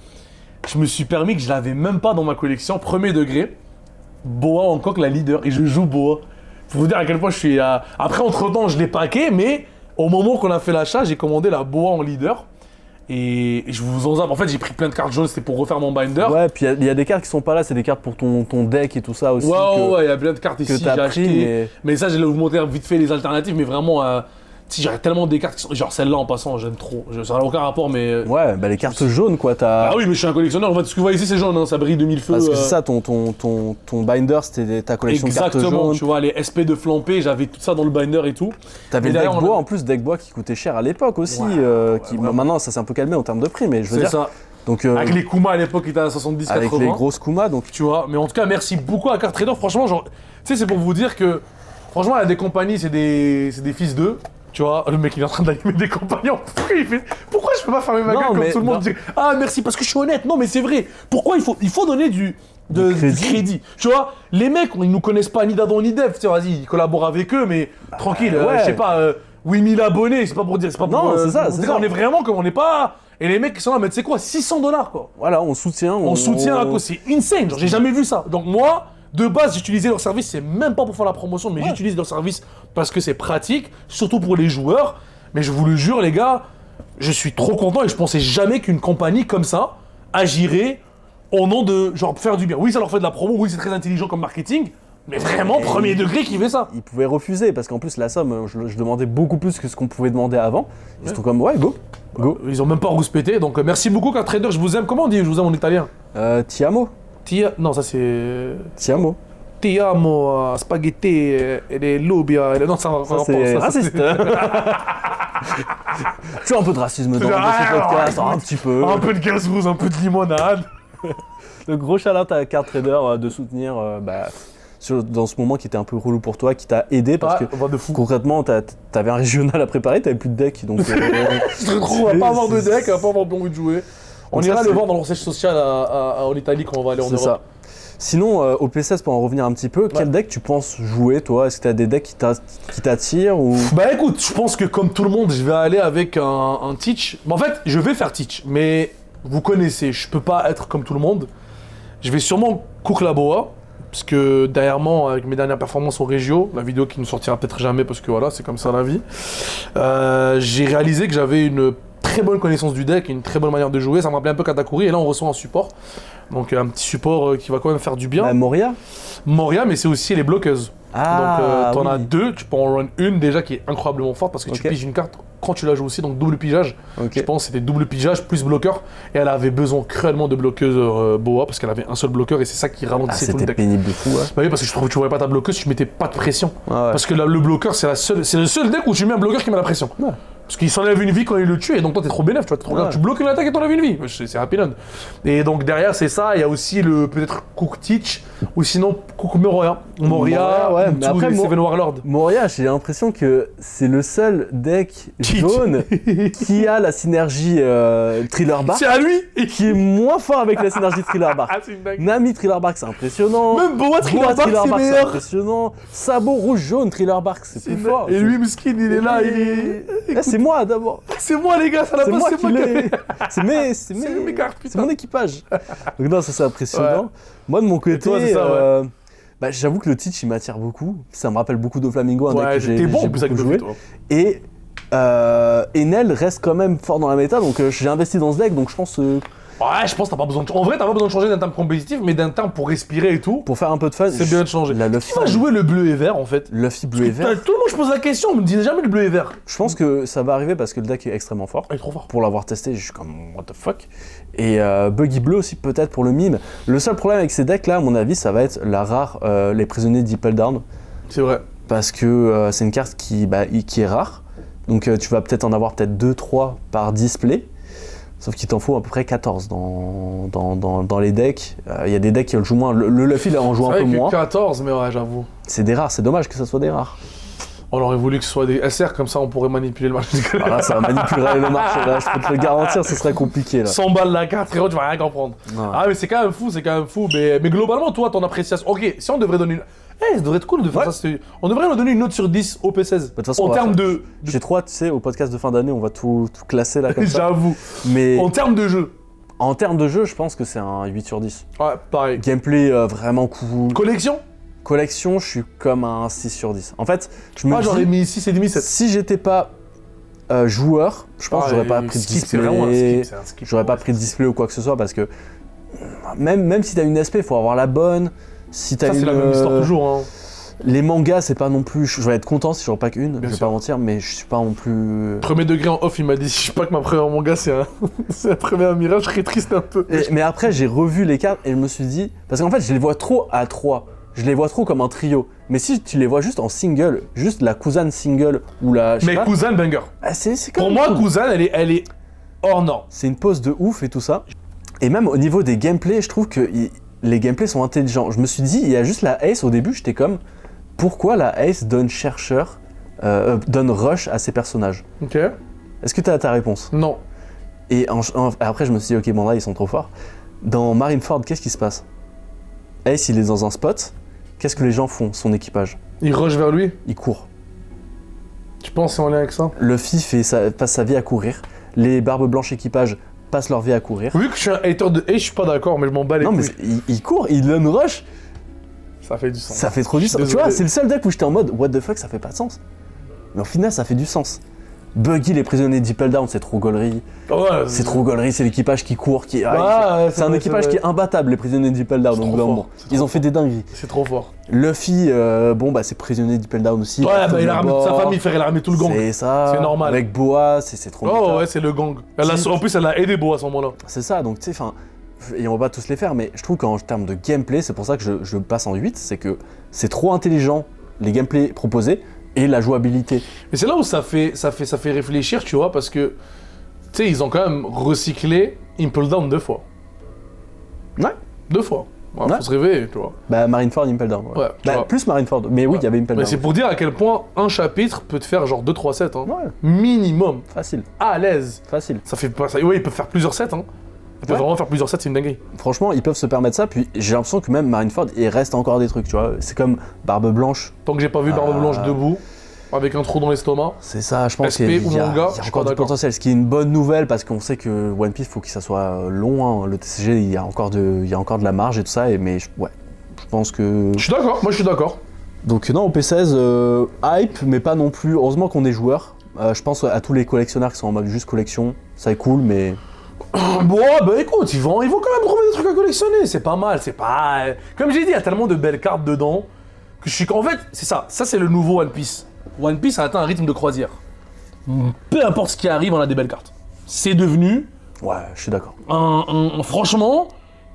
Speaker 2: je me suis permis que je l'avais même pas dans ma collection, premier degré. Boa Hancock, la leader, et je joue Boa. Faut vous dire à quel point je suis... Après, entre-temps, je l'ai packé, mais au moment qu'on a fait l'achat, j'ai commandé la Boa en leader. Et je vous en zappe. En fait, j'ai pris plein de cartes jaunes, c'était pour refaire mon binder.
Speaker 1: Ouais, puis il y a des cartes qui sont pas là, c'est des cartes pour ton deck et tout ça aussi.
Speaker 2: Ouais, il y a plein de cartes ici, j'ai acheté.
Speaker 1: Pris,
Speaker 2: mais ça, je vais vous montrer vite fait les alternatives, mais vraiment... Si j'aurais tellement des cartes qui sont... Genre celle-là en passant, j'aime trop. Ça n'a aucun rapport, mais...
Speaker 1: Ouais, bah les cartes jaunes quoi, t'as...
Speaker 2: Ah oui, mais je suis un collectionneur. En fait, ce que vous voyez ici, c'est jaune, hein, ça brille de mille feux.
Speaker 1: Parce que c'est ça, ton binder, c'était ta collection de cartes jaunes.
Speaker 2: Exactement, tu vois, les SP de Flampé, j'avais tout ça dans le binder et tout.
Speaker 1: T'avais le deck bois, en plus, deck bois qui coûtait cher à l'époque aussi. Maintenant, ça s'est un peu calmé en termes de prix, mais je veux dire...
Speaker 2: C'est ça.
Speaker 1: Donc,
Speaker 2: avec les Kuma à l'époque, qui étaient à 70-80.
Speaker 1: Avec les grosses Kuma, donc...
Speaker 2: Tu vois, mais en tout cas, merci beaucoup à Card Trader. Franchement, genre... Tu sais, c'est pour vous dire que... Franchement, il y a des compagnies, c'est des fils d'eux. Tu vois, le mec il est en train d'animer des compagnies. Pourquoi je peux pas fermer ma gueule comme tout le monde dit ah merci parce que je suis honnête. Non mais c'est vrai. Pourquoi il faut donner du crédit. Tu vois, les mecs ils nous connaissent pas ni d'Adam ni d'Eve. Tu sais, vas-y, ils collaborent avec eux mais tranquille. Je sais pas 8000 abonnés, c'est pas pour dire c'est pas pour
Speaker 1: non, c'est ça,
Speaker 2: on est vraiment comme on n'est pas et les mecs qui sont là mais tu sais quoi $600 quoi.
Speaker 1: Voilà, on soutient
Speaker 2: à cause c'est insane. Genre j'ai jamais vu ça. Donc moi de base, j'utilisais leur service, c'est même pas pour faire la promotion, mais j'utilise leur service parce que c'est pratique, surtout pour les joueurs. Mais je vous le jure, les gars, je suis trop content et je pensais jamais qu'une compagnie comme ça agirait au nom de genre faire du bien. Oui, ça leur fait de la promo, oui, c'est très intelligent comme marketing, mais vraiment premier degré qui fait ça.
Speaker 1: Ils pouvaient refuser parce qu'en plus la somme, je demandais beaucoup plus que ce qu'on pouvait demander avant. Ils sont comme ouais, go.
Speaker 2: Ils ont même pas rouspété, donc merci beaucoup Card Trader, je vous aime. Comment on dit je vous aime en italien?
Speaker 1: Ti amo.
Speaker 2: Non, ça c'est...
Speaker 1: Ti amo.
Speaker 2: Ti amo, spaghetti et les lobia. Non, ça
Speaker 1: c'est raciste. Tu as un peu de racisme dans ce podcast, un petit peu.
Speaker 2: Un peu de gaz rouge, un peu de limonade.
Speaker 1: Le gros shout-out à Card Trader de soutenir dans ce moment qui était un peu relou pour toi, qui t'a aidé parce que concrètement t'avais un régional à préparer, t'avais plus de deck. Donc,
Speaker 2: je te trouve, on va pas avoir de deck, on va pas avoir envie de jouer. On ira le voir dans leur siège social en Italie quand on va aller en Europe. C'est ça.
Speaker 1: Sinon, au P16, pour en revenir un petit peu, quel deck tu penses jouer, toi? Est-ce que tu as des decks qui t'attirent ou...
Speaker 2: Bah écoute, je pense que comme tout le monde, je vais aller avec un Teach. En fait, je vais faire Teach, mais vous connaissez, je peux pas être comme tout le monde. Je vais sûrement cook la Boa, parce que derrière moi, avec mes dernières performances au Regio, la vidéo qui ne sortira peut-être jamais, parce que voilà, c'est comme ça la vie, j'ai réalisé que j'avais une très bonne connaissance du deck et une très bonne manière de jouer. Ça me rappelait un peu Katakuri et là on reçoit un support. Donc un petit support qui va quand même faire du bien.
Speaker 1: Moria,
Speaker 2: mais c'est aussi les bloqueuses. Donc t'en as deux, tu peux en run une déjà qui est incroyablement forte parce que tu piges une carte quand tu la joues aussi, donc double pigeage. Je pense que c'était double pigeage plus bloqueur et elle avait besoin cruellement de bloqueuse Boa parce qu'elle avait un seul bloqueur et c'est ça qui ralentissait tout le deck.
Speaker 1: C'était pénible de fou.
Speaker 2: Bah oui, parce que je trouve que tu voyais pas ta bloqueuse, tu mettais pas de pression. Parce que le bloqueur c'est le seul deck où tu mets un bloqueur qui met la pression. Parce qu'il s'enlève une vie quand il le tue et donc toi t'es trop bénef, tu vois, tu bloques une attaque et t'enlèves une vie, c'est happy land. Et donc derrière c'est ça, il y a aussi le peut-être Cook Teach ou sinon Cook Moria,
Speaker 1: ouais, mais après
Speaker 2: Seven Warlord.
Speaker 1: Moria, j'ai l'impression que c'est le seul deck jaune qui a la synergie Thriller Bark.
Speaker 2: C'est à lui
Speaker 1: qui est moins fort avec la synergie Thriller Bark. Nami Thriller Bark c'est impressionnant.
Speaker 2: Même Boa Thriller Bark c'est meilleur.
Speaker 1: C'est impressionnant. Sabot rouge jaune Thriller Bark c'est plus fort.
Speaker 2: Et lui Muskin il est là, il est...
Speaker 1: C'est moi d'abord.
Speaker 2: C'est moi les gars, ça la passe, c'est moi qui
Speaker 1: c'est mon équipage. Donc non, ça c'est impressionnant.
Speaker 2: Ouais.
Speaker 1: Moi de mon côté,
Speaker 2: toi, ça,
Speaker 1: j'avoue que le Teach il m'attire beaucoup. Ça me rappelle beaucoup de Flamingo, un deck que j'ai beaucoup
Speaker 2: joué.
Speaker 1: Et Enel reste quand même fort dans la méta, donc j'ai investi dans ce deck, donc je pense...
Speaker 2: Ouais, je pense que t'as pas besoin de... En vrai, t'as pas besoin de changer d'un terme compétitif, mais d'un terme pour respirer et tout.
Speaker 1: Pour faire un peu de fun.
Speaker 2: C'est bien de changer. Qui va jouer le bleu et vert en fait?
Speaker 1: Luffy bleu et vert.
Speaker 2: Tout le monde, je pose la question, on me dit jamais le bleu et vert.
Speaker 1: Je pense que ça va arriver parce que le deck est extrêmement fort.
Speaker 2: Il est trop fort.
Speaker 1: Pour l'avoir testé, je suis comme what the fuck. Et Buggy bleu aussi peut-être pour le mime. Le seul problème avec ces decks là, à mon avis, ça va être la rare les prisonniers d'Ippel Down.
Speaker 2: C'est vrai.
Speaker 1: Parce que c'est une carte qui est rare. Donc tu vas peut-être en avoir peut-être 2-3 par display. Sauf qu'il t'en faut à peu près 14 dans les decks. Il y a des decks qui en jouent moins. Le Luffy, là, en joue un peu moins.
Speaker 2: 14, mais ouais, j'avoue.
Speaker 1: C'est des rares, c'est dommage que ça soit des rares.
Speaker 2: On aurait voulu que ce soit des SR, comme ça on pourrait manipuler le marché.
Speaker 1: Ah là, ça manipulerait le marché, là, je peux te le garantir, ce serait compliqué. Là.
Speaker 2: 100 balles la carte, frérot, tu vas rien comprendre. Ouais. Ah, mais c'est quand même fou. Mais globalement, toi, ton appréciation. Ok, si on devrait donner une. Ça devrait être cool de faire ça. On devrait nous donner une note sur 10 au P16.
Speaker 1: De toute façon,
Speaker 2: en termes de.
Speaker 1: J'ai 3, tu sais, au podcast de fin d'année, on va tout classer là comme ça.
Speaker 2: J'avoue.
Speaker 1: Mais.
Speaker 2: En termes de jeu.
Speaker 1: En termes de jeu, je pense que c'est un 8 sur 10.
Speaker 2: Ouais, pareil.
Speaker 1: Gameplay vraiment cool.
Speaker 2: Collection?
Speaker 1: Collection, je suis comme un 6 sur 10. En fait, je me dis...
Speaker 2: j'aurais mis 6,5, 7.
Speaker 1: Si j'étais pas joueur, je pense que j'aurais pas pris de
Speaker 2: skip, c'est vraiment un
Speaker 1: display.
Speaker 2: skip, c'est un skip.
Speaker 1: J'aurais pas pris de display ou quoi que ce soit parce que même si t'as une SP, faut avoir la bonne. Si t'as
Speaker 2: Ça,
Speaker 1: une,
Speaker 2: c'est la même histoire toujours. Hein.
Speaker 1: Les mangas, c'est pas non plus. Je vais être content si j'en pack une, je vais
Speaker 2: sûr.
Speaker 1: pas mentir, mais je suis pas non plus.
Speaker 2: Premier degré en off, il m'a dit si je pack ma première manga, c'est un premier mirage, je serais triste un peu.
Speaker 1: Mais après, j'ai revu les cartes et je me suis dit. Parce qu'en fait, je les vois trop à 3. Je les vois trop comme un trio. Mais si tu les vois juste en single, juste la Kuzan single ou la.
Speaker 2: Mais Kuzan banger.
Speaker 1: C'est quand
Speaker 2: Pour
Speaker 1: même
Speaker 2: moi,
Speaker 1: cool.
Speaker 2: Kuzan, elle est hors norme.
Speaker 1: C'est une pose de ouf et tout ça. Et même au niveau des gameplays, je trouve que les gameplays sont intelligents. Je me suis dit, il y a juste la Ace au début, j'étais comme. Pourquoi la Ace donne chercheur, donne rush à ses personnages?
Speaker 2: Ok.
Speaker 1: Est-ce que t'as ta réponse?
Speaker 2: Non.
Speaker 1: Et après, je me suis dit, ok, bon là, ils sont trop forts. Dans Marineford, qu'est-ce qui se passe? Ace, il est dans un spot. Qu'est-ce que les gens font, son équipage?
Speaker 2: Il rush vers lui.
Speaker 1: Il court.
Speaker 2: Tu penses que c'est en lien avec ça?
Speaker 1: Luffy passe sa vie à courir. Les barbes blanches équipages passent leur vie à courir.
Speaker 2: Vu que je suis un hater de Ace, je suis pas d'accord, mais je m'en bats les
Speaker 1: Non, mais
Speaker 2: couilles.
Speaker 1: il court, il donne rush.
Speaker 2: Ça fait du sens.
Speaker 1: Ça fait trop du sens. Tu vois, c'est le seul deck où j'étais en mode, what the fuck, ça fait pas de sens. Mais au final, ça fait du sens. Buggy, les prisonniers Deeple Down, c'est trop gaulerie.
Speaker 2: Ouais,
Speaker 1: C'est trop gaulerie, c'est l'équipage qui court, qui.
Speaker 2: Ouais,
Speaker 1: c'est un équipage qui est imbattable, les prisonniers Deeple Down.
Speaker 2: C'est
Speaker 1: Donc,
Speaker 2: trop
Speaker 1: vraiment,
Speaker 2: fort, c'est
Speaker 1: ils
Speaker 2: trop
Speaker 1: ont fait des dingueries.
Speaker 2: C'est trop fort.
Speaker 1: Luffy, bon, bah, c'est prisonnier Deeple Down aussi.
Speaker 2: Ouais, bah, il a ramené toute sa famille, frère, il a ramené tout le gang.
Speaker 1: C'est ça.
Speaker 2: C'est normal.
Speaker 1: Avec Boa, c'est trop
Speaker 2: Oh
Speaker 1: méta.
Speaker 2: ouais, c'est le gang. En plus, elle a aidé Beau à ce moment-là.
Speaker 1: C'est ça, donc tu sais, enfin. Et on va pas tous les faire, mais je trouve qu'en termes de gameplay, c'est pour ça que je passe en 8, c'est que c'est trop intelligent, les gameplays proposés, et la jouabilité.
Speaker 2: Et c'est là où ça fait réfléchir, tu vois, parce que, tu sais, ils ont quand même recyclé Impel Down 2 fois.
Speaker 1: Ouais.
Speaker 2: 2 fois. Ouais,
Speaker 1: Ouais.
Speaker 2: Faut se réveiller, tu vois.
Speaker 1: Bah, Marineford, Impel Down.
Speaker 2: Ouais, tu vois.
Speaker 1: Plus Marineford, mais oui, il y avait Impel
Speaker 2: Mais
Speaker 1: Down.
Speaker 2: c'est pour dire à quel point un chapitre peut te faire genre 2-3 sets, hein.
Speaker 1: Ouais,
Speaker 2: Minimum.
Speaker 1: facile,
Speaker 2: À l'aise.
Speaker 1: facile.
Speaker 2: Ça fait pas ça. Ouais, ils peuvent faire plusieurs sets, hein. Ils peuvent
Speaker 1: Ouais.
Speaker 2: vraiment faire plusieurs sets, c'est une dinguerie.
Speaker 1: Franchement, ils peuvent se permettre ça, puis j'ai l'impression que même Marineford, il reste encore des trucs, tu vois. C'est comme Barbe Blanche,
Speaker 2: Tant que j'ai pas vu Barbe Blanche debout, avec un trou dans l'estomac.
Speaker 1: c'est ça, je pense
Speaker 2: SP
Speaker 1: qu'il y a,
Speaker 2: ou manga,
Speaker 1: il y
Speaker 2: je
Speaker 1: a
Speaker 2: suis
Speaker 1: encore
Speaker 2: pas
Speaker 1: du
Speaker 2: d'accord.
Speaker 1: potentiel, ce qui est une bonne nouvelle, parce qu'on sait que One Piece, faut que ça soit long, hein. Le TCG, il y a encore de la marge et tout ça, mais ouais, je pense que...
Speaker 2: Je suis d'accord, moi je suis d'accord.
Speaker 1: Donc non, au P16, hype, mais pas non plus. Heureusement qu'on est joueurs. Je pense à tous les collectionneurs qui sont en mode juste collection. Ça est cool, mais...
Speaker 2: Bon, bah écoute, ils vont quand même trouver des trucs à collectionner, c'est pas mal, c'est pas... Comme j'ai dit, il y a tellement de belles cartes dedans, que je suis... En fait, c'est ça c'est le nouveau One Piece. One Piece a atteint un rythme de croisière. Peu importe ce qui arrive, on a des belles cartes. C'est devenu...
Speaker 1: Ouais, je suis d'accord.
Speaker 2: Franchement,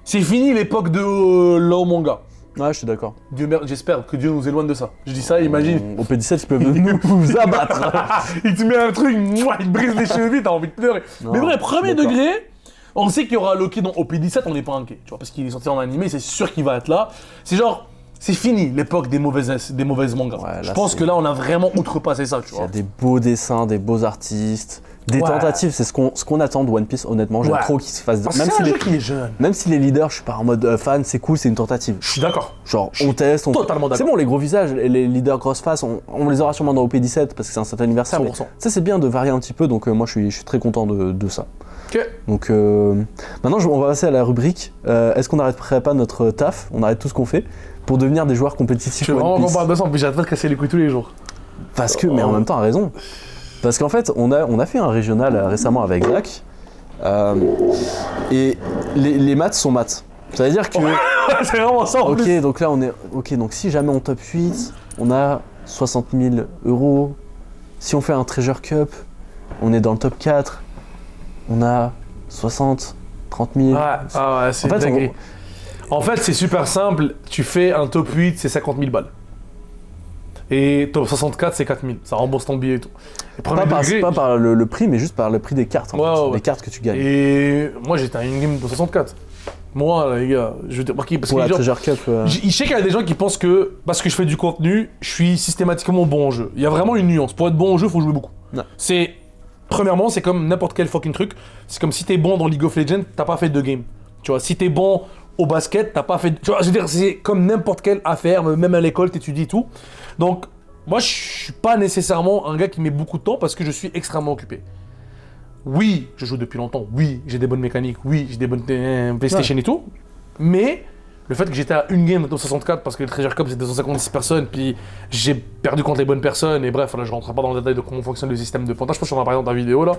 Speaker 2: c'est fini l'époque de l'homme manga.
Speaker 1: Ouais, je suis d'accord.
Speaker 2: J'espère que Dieu nous éloigne de ça. Je dis ça, imagine.
Speaker 1: Au P17, ils peuvent nous abattre.
Speaker 2: Il te met un truc, mouah, il te brise les chevilles, t'as envie de pleurer.
Speaker 1: Non,
Speaker 2: Mais vrai, premier
Speaker 1: d'accord.
Speaker 2: degré, on sait qu'il y aura Loki dans OP17, on n'est pas inquiet, tu vois, parce qu'il est sorti en animé, c'est sûr qu'il va être là. C'est genre, c'est fini l'époque des mauvaises mangas.
Speaker 1: Ouais, là,
Speaker 2: je pense
Speaker 1: c'est-
Speaker 2: que là, on a vraiment outrepassé ça, tu
Speaker 1: Il y a
Speaker 2: vois.
Speaker 1: des beaux dessins, des beaux artistes, des
Speaker 2: Ouais.
Speaker 1: tentatives. C'est ce qu'on attend de One Piece, honnêtement. J'aime
Speaker 2: Ouais.
Speaker 1: trop qu'ils se fassent...
Speaker 2: Parce que c'est un jeu qui est jeune.
Speaker 1: Même si les leaders, je suis pas en mode fan, c'est cool, c'est une tentative.
Speaker 2: Je suis d'accord.
Speaker 1: Genre, on teste, on...
Speaker 2: totalement d'accord.
Speaker 1: C'est bon, les gros visages, les leaders grosse face, on les aura sûrement dans OP17 parce que c'est un certain anniversaire. Mais
Speaker 2: 100%.
Speaker 1: ça, c'est bien de varier un petit peu, donc moi, je suis très content de ça.
Speaker 2: Ok.
Speaker 1: Donc, maintenant, on va passer à la rubrique. Est-ce qu'on n'arrêterait pas notre taf? On arrête tout ce qu'on fait pour devenir des joueurs compétitifs
Speaker 2: Je veux
Speaker 1: One
Speaker 2: vraiment qu'on
Speaker 1: Piece.
Speaker 2: parle de ça, mais j'arrête pas de casser les couilles tous les jours.
Speaker 1: Parce que, mais en même temps, a raison. Parce qu'en fait, on a fait un régional récemment avec Zach. Et les maths sont maths. Ça veut dire que.
Speaker 2: c'est vraiment ça en
Speaker 1: Ok,
Speaker 2: plus.
Speaker 1: donc là on est. Ok, donc si jamais on top 8, on a 60 000 euros. Si on fait un Treasure Cup, on est dans le top 4. On a 60, 30 000.
Speaker 2: Ouais, c'est
Speaker 1: En fait,
Speaker 2: dinguerie. En fait, c'est super simple. Tu fais un top 8, c'est 50 000 balles. Et top 64, c'est 4 000. Ça rembourse ton billet et tout. Et premier degré,
Speaker 1: Pas par le prix, mais juste par le prix des cartes. En
Speaker 2: Ouais,
Speaker 1: fait.
Speaker 2: ouais, ouais.
Speaker 1: Les cartes que tu gagnes.
Speaker 2: Et moi, j'étais à une game de 64. Moi, là, les gars, je t'ai marqué parce
Speaker 1: Pour
Speaker 2: que
Speaker 1: la
Speaker 2: les gens-
Speaker 1: Treasure Cup.
Speaker 2: je sais qu'il y a des gens qui pensent que parce que je fais du contenu, je suis systématiquement bon en jeu. Il y a vraiment une nuance. Pour être bon en jeu, il faut jouer beaucoup.
Speaker 1: Ouais.
Speaker 2: C'est premièrement, c'est comme n'importe quel fucking truc. C'est comme si t'es bon dans League of Legends, t'as pas fait de game. Tu vois, si t'es bon au basket, t'as pas fait. Tu vois, je veux dire, c'est comme n'importe quelle affaire, même à l'école, t'étudies et tout. Donc, moi, je suis pas nécessairement un gars qui met beaucoup de temps parce que je suis extrêmement occupé. oui, je joue depuis longtemps, oui, j'ai des bonnes mécaniques, oui, j'ai des bonnes PlayStation et tout, mais le fait que j'étais à une game de top 64 parce que le Treasure Cup c'est 256 personnes, puis j'ai perdu contre les bonnes personnes, et bref, là je rentrerai pas dans le détail de comment fonctionne le système de pointage, je pense qu'on en a parlé dans ta vidéo là,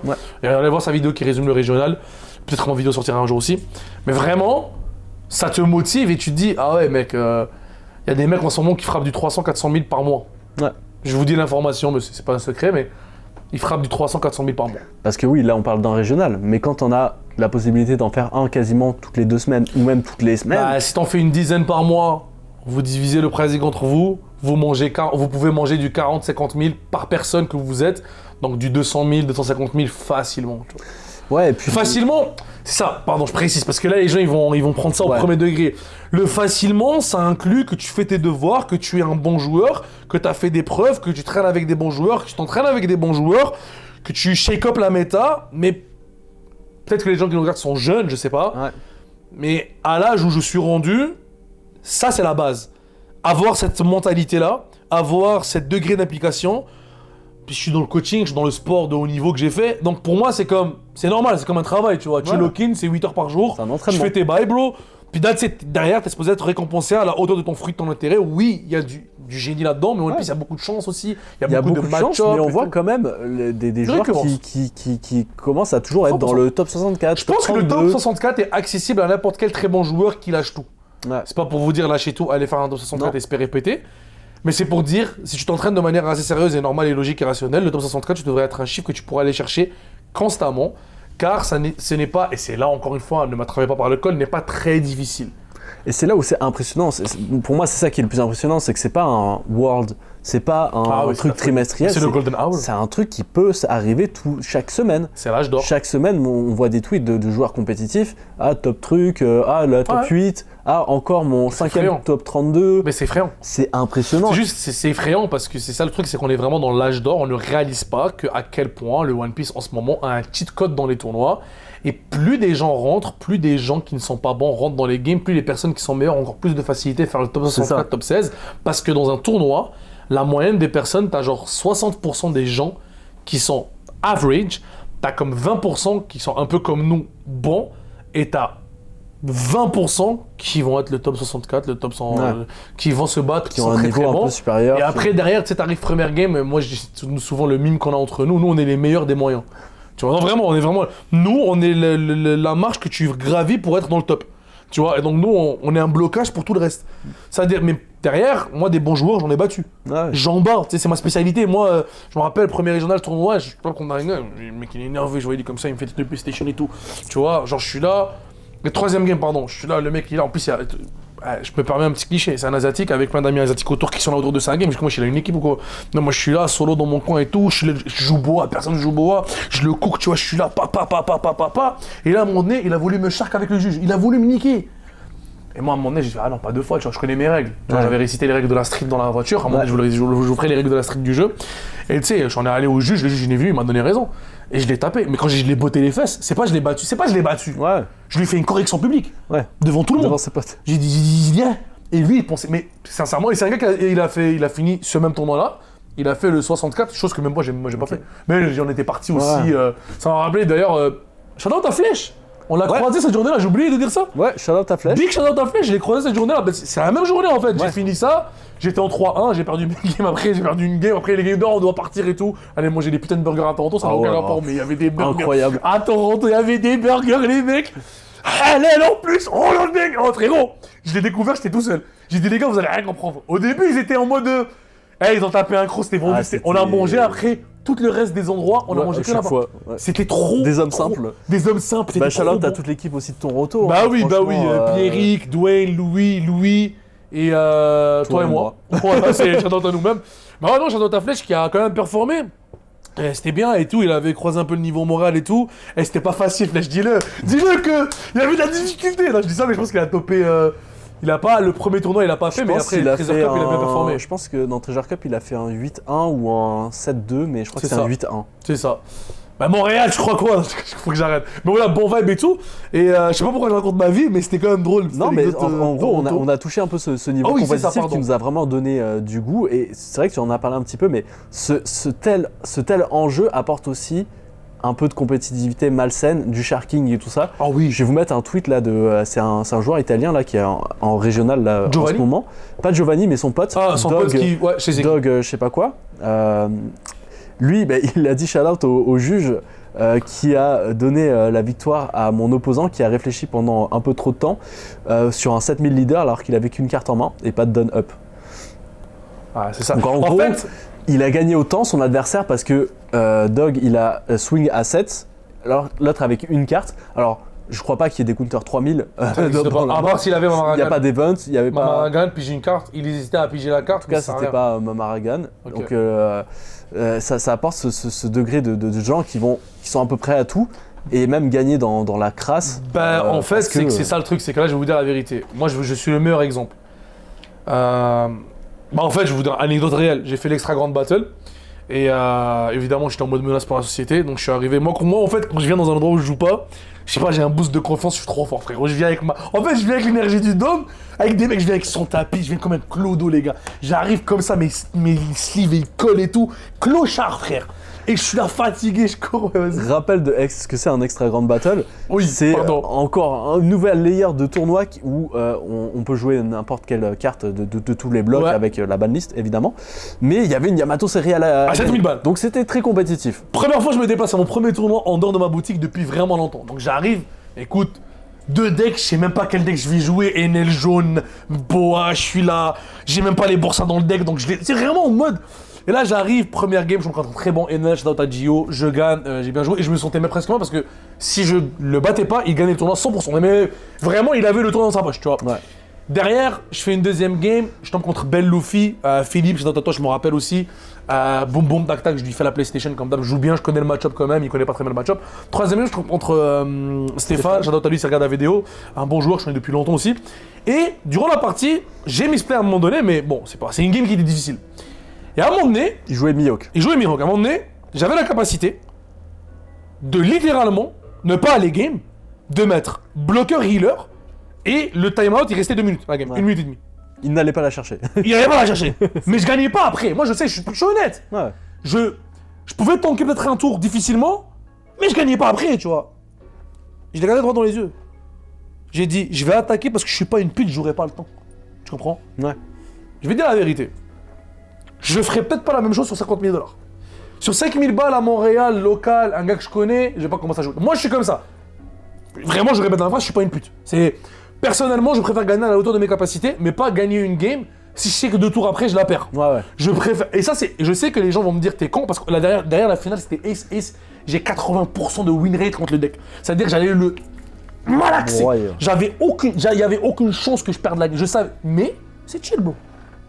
Speaker 2: et allez voir sa vidéo qui résume le régional, peut-être que ma vidéo sortira un jour aussi, mais vraiment, ça te motive et tu te dis, ah ouais mec, y a des mecs en ce moment qui frappent du 300-400 000 par mois.
Speaker 1: Ouais.
Speaker 2: Je vous dis l'information, mais c'est pas un secret, mais ils frappent du 300-400 000 par mois.
Speaker 1: Parce que oui, là on parle d'un régional, mais quand on a la possibilité d'en faire un quasiment toutes les 2 semaines, ou même toutes les semaines...
Speaker 2: Bah, si t'en fais une dizaine par mois, vous divisez le pricing entre vous, vous pouvez manger du 40-50 000 par personne que vous êtes, donc du 200 000, 250 000 facilement. Tu vois.
Speaker 1: Ouais, et puis...
Speaker 2: Facilement, c'est ça, pardon, je précise, parce que là les gens ils vont prendre ça au premier degré. Le facilement, ça inclut que tu fais tes devoirs, que tu es un bon joueur, que tu as fait des preuves, que tu traînes avec des bons joueurs, que tu t'entraînes avec des bons joueurs, que tu shake up la méta, mais peut-être que les gens qui nous regardent sont jeunes, je sais pas.
Speaker 1: Ouais.
Speaker 2: Mais à l'âge où je suis rendu, ça c'est la base. Avoir cette mentalité-là, avoir cette degré d'implication. Puis je suis dans le coaching, je suis dans le sport de haut niveau que j'ai fait. Donc pour moi, c'est normal, c'est comme un travail, tu vois. Tu lock-in, c'est 8 heures par jour.
Speaker 1: C'est un entraînement.
Speaker 2: Tu fais tes bails, bro. Puis derrière, t'es supposé être récompensé à la hauteur de ton fruit, de ton intérêt. Oui, il y a du génie là-dedans, mais en plus, il y a beaucoup de chance aussi. Il y a beaucoup de
Speaker 1: chance, mais on voit quand même des joueurs qui commencent à toujours être 100%. Dans le top 64.
Speaker 2: Je pense que le top 64 est accessible à n'importe quel très bon joueur qui lâche tout. Ouais. C'est pas pour vous dire lâchez tout, allez faire un top 64 et espérer péter. Mais c'est pour dire, si tu t'entraînes de manière assez sérieuse et normale et logique et rationnelle, le top 64, tu devrais être un chiffre que tu pourras aller chercher constamment, car ce n'est pas, et c'est là encore une fois, ne m'attrapez pas par le col, n'est pas très difficile.
Speaker 1: Et c'est là où c'est impressionnant, pour moi c'est ça qui est le plus impressionnant, c'est que c'est pas un world, c'est pas un truc trimestriel,
Speaker 2: c'est le golden hour.
Speaker 1: C'est un truc qui peut arriver chaque semaine.
Speaker 2: C'est l'âge d'or.
Speaker 1: Chaque semaine, on voit des tweets de joueurs compétitifs, top truc, le top 8, encore mon 5e top 32.
Speaker 2: Mais c'est effrayant.
Speaker 1: C'est impressionnant.
Speaker 2: C'est effrayant parce que c'est ça le truc, c'est qu'on est vraiment dans l'âge d'or, on ne réalise pas à quel point le One Piece en ce moment a un cheat code dans les tournois. Et plus des gens rentrent, plus des gens qui ne sont pas bons rentrent dans les games, plus les personnes qui sont meilleures ont encore plus de facilité à faire le top 64, top 16. Parce que dans un tournoi, la moyenne des personnes, t'as genre 60% des gens qui sont average, t'as comme 20% qui sont un peu comme nous, bons, et t'as 20% qui vont être le top 64, le top 100, qui vont se battre, qui sont très très bons. Et après, derrière, tu sais, t'arrives première game, moi je dis souvent le mime qu'on a entre nous, on est les meilleurs des moyens. Tu vois, non, vraiment, on est la marche que tu gravis pour être dans le top. Tu vois, et donc nous, on est un blocage pour tout le reste. C'est-à-dire, mais derrière, moi, des bons joueurs, j'en ai battu. J'en bats, tu sais, c'est ma spécialité. Moi, je me rappelle, premier régional tournoi, je parle qu'on a le mec, il est énervé, je voyais comme ça, il me fait des PlayStation et tout. Tu vois, genre, je suis là, le troisième game, pardon, je suis là, le mec, il est là, en plus, je me permets un petit cliché, c'est un asiatique avec plein d'amis asiatiques autour qui sont là autour de 5 games. Moi, je suis là une équipe ou quoi? Non, moi, je suis là, solo dans mon coin et tout, je joue boa, personne ne joue boa, je le cook, tu vois, je suis là, papa. Et là, à un moment donné, il a voulu me shark avec le juge, il a voulu me niquer. Et moi, à un moment donné, j'ai dit, ah non, pas deux fois, tu vois, je connais mes règles. J'avais récité les règles de la street dans la voiture, à un moment donné, je vous ferai les règles de la street du jeu. Et tu sais, j'en ai allé au juge, le juge, il est venu, il m'a donné raison. Et je l'ai tapé. Mais quand je l'ai botté les fesses, c'est pas je l'ai battu. Je lui ai fait une correction publique. Devant tout le monde.
Speaker 1: Devant ses potes.
Speaker 2: J'ai dit, viens. Et lui, il pensait, mais sincèrement, c'est un gars il a fini ce même tournoi-là. Il a fait le 64, chose que même moi, j'ai pas fait. Mais j'en étais parti aussi. Ça m'a rappelé d'ailleurs, shout-out à Flèche. On l'a croisé cette journée-là, j'ai oublié de dire ça. Ouais,
Speaker 1: shout-out à Flèche.
Speaker 2: Big shout-out à Flèche, je l'ai croisé cette journée-là. C'est la même journée en fait. J'ai fini ça, j'étais en 3-1, j'ai perdu une game après, après les games d'or, on doit partir et tout. Allez, manger des putains de burgers à Toronto, ça n'a aucun rapport, mais il y avait des burgers.
Speaker 1: Incroyable.
Speaker 2: À Toronto, il y avait des burgers, les mecs. Allez, en plus, oh le mec, oh frérot. Je l'ai découvert, j'étais tout seul. J'ai dit, les gars, vous allez rien comprendre. Au début, ils étaient en mode. Ils ont tapé un croc, c'était vendu. On a mangé après. Tout le rest des endroits, on a mangé que là-bas. C'était trop.
Speaker 1: Des hommes simples.
Speaker 2: Des hommes simples.
Speaker 1: Shout-out à toute l'équipe aussi de Toronto.
Speaker 2: Bah oui. Pierrick, Dwayne, Louis et toi et moi. C'est shout-out à nous-mêmes. Bah non, shout-out à Flèche qui a quand même performé. C'était bien et tout, il avait croisé un peu le niveau moral et tout. Et c'était pas facile, Flèche, dis-le que il y avait de la difficulté. Là, je dis ça, mais je pense qu'il a topé. Il a pas, le premier tournoi il a pas fait, mais après le Treasure Cup il a bien performé.
Speaker 1: Je pense que dans Treasure Cup il a fait un 8-1 ou un 7-2, mais je crois que c'est un 8-1.
Speaker 2: C'est ça. Bah Montréal, je crois quoi? Faut que j'arrête. Mais voilà, bon vibe et tout. Et je sais pas pourquoi je raconte ma vie, mais c'était quand même drôle.
Speaker 1: Non, mais en gros, on a touché un peu ce niveau compétitif qui nous a vraiment donné du goût. Et c'est vrai que tu en as parlé un petit peu, mais ce tel enjeu apporte aussi un peu de compétitivité malsaine, du sharking et tout ça.
Speaker 2: Ah oui.
Speaker 1: Je vais vous mettre un tweet là de. C'est un joueur italien là qui est en régional là, en ce moment. Pas Giovanni, mais son pote.
Speaker 2: Ah, son pote qui. Ouais, chez
Speaker 1: Dog, je sais pas quoi. Lui, il a dit shout-out au juge qui a donné la victoire à mon opposant qui a réfléchi pendant un peu trop de temps sur un 7000 leader alors qu'il avait qu'une carte en main et pas de down-up.
Speaker 2: Ah, c'est ça.
Speaker 1: Donc en gros, fait, il a gagné autant son adversaire parce que Dog, il a swing à 7, alors l'autre avec une carte. Alors, je crois pas qu'il y ait des counters 3000.
Speaker 2: À part s'il avait Mamaragan.
Speaker 1: Il n'y a pas d'event, il y avait pas.
Speaker 2: Mamaragan pige une carte, il hésitait à piger la carte.
Speaker 1: En tout cas, c'était pas Mamaragan. Okay. Donc ça apporte ce degré de gens qui sont à peu près à tout et même gagner dans la crasse.
Speaker 2: En fait, c'est ça le truc, c'est que là, je vais vous dire la vérité. Moi, je suis le meilleur exemple. En fait, je vais vous dire une anecdote réelle. J'ai fait l'extra grande battle. Et évidemment, j'étais en mode menace pour la société. Donc, je suis arrivé. Moi, en fait, quand je viens dans un endroit où je joue pas, je sais pas, j'ai un boost de confiance. Je suis trop fort, frérot. Je viens avec l'énergie du dôme. Avec des mecs, je viens avec son tapis. Je viens comme un clodo, les gars. J'arrive comme ça, mes sleeves, ils collent et tout. Clochard, frère. Et je suis là fatigué, je cours.
Speaker 1: Rappel de ce que c'est un extra grande battle.
Speaker 2: Oui,
Speaker 1: c'est encore un nouvel layer de tournoi où on peut jouer n'importe quelle carte de tous les blocs avec la banlist évidemment. Mais il y avait une Yamato série à
Speaker 2: 7000 balles.
Speaker 1: Donc c'était très compétitif.
Speaker 2: Première fois je me déplace à mon premier tournoi en dehors de ma boutique depuis vraiment longtemps. Donc j'arrive, écoute, 2 decks, je sais même pas quel deck je vais jouer. Enel jaune, Boa, je suis là. J'ai même pas les Boursa dans le deck, donc c'est vraiment en mode. Et là j'arrive, première game, je me rencontre très bon Enel, je suis dans Gio, je gagne, j'ai bien joué et je me sentais même presque mal parce que si je le battais pas, il gagnait le tournoi 100%. Mais vraiment, il avait le tournoi dans sa poche, tu vois. Ouais. Derrière, je fais une deuxième game, je tombe contre Ben Luffy, Philippe, je suis dans toi, je me rappelle aussi. Boum boum, tac tac, je lui fais la PlayStation comme d'hab, je joue bien, je connais le match-up quand même, il connaît pas très bien le match-up. Troisième game, je tombe contre Stéphane, j'adore à lui, il regarde la vidéo, un bon joueur, je connais depuis longtemps aussi. Et durant la partie, j'ai misplay à un moment donné, mais bon, c'est une game qui était difficile. Et à un moment donné...
Speaker 1: Il jouait Mihawk.
Speaker 2: À un moment donné, j'avais la capacité de littéralement ne pas aller game, de mettre bloqueur healer, et le timeout, il restait 2 minutes, la game, 1 minute et demie.
Speaker 1: Il n'allait pas la chercher.
Speaker 2: Il n'allait pas la chercher. Mais je gagnais pas après. Moi, je sais, je suis honnête.
Speaker 1: Ouais.
Speaker 2: Je pouvais tanker peut-être un tour difficilement, mais je gagnais pas après, tu vois. Je l'ai regardé droit dans les yeux. J'ai dit, je vais attaquer parce que je suis pas une pute, j'aurai pas le temps. Tu comprends?
Speaker 1: Ouais.
Speaker 2: Je vais dire la vérité. Je ferai peut-être pas la même chose sur 50 000 $. Sur 5 000 balles à Montréal, local, un gars que je connais, je vais pas commencer à jouer. Moi, je suis comme ça. Vraiment, je répète dans la phrase, je suis pas une pute. Personnellement, je préfère gagner à la hauteur de mes capacités, mais pas gagner une game si je sais que 2 tours après, je la perds.
Speaker 1: Ouais.
Speaker 2: Je préfère. Et ça, je sais que les gens vont me dire, t'es con, parce que derrière la finale, c'était ace-ace. J'ai 80% de win rate contre le deck. C'est-à-dire que j'allais le malaxer. Il y avait aucune chance que je perde la game. Je savais. Mais c'est chill, bro.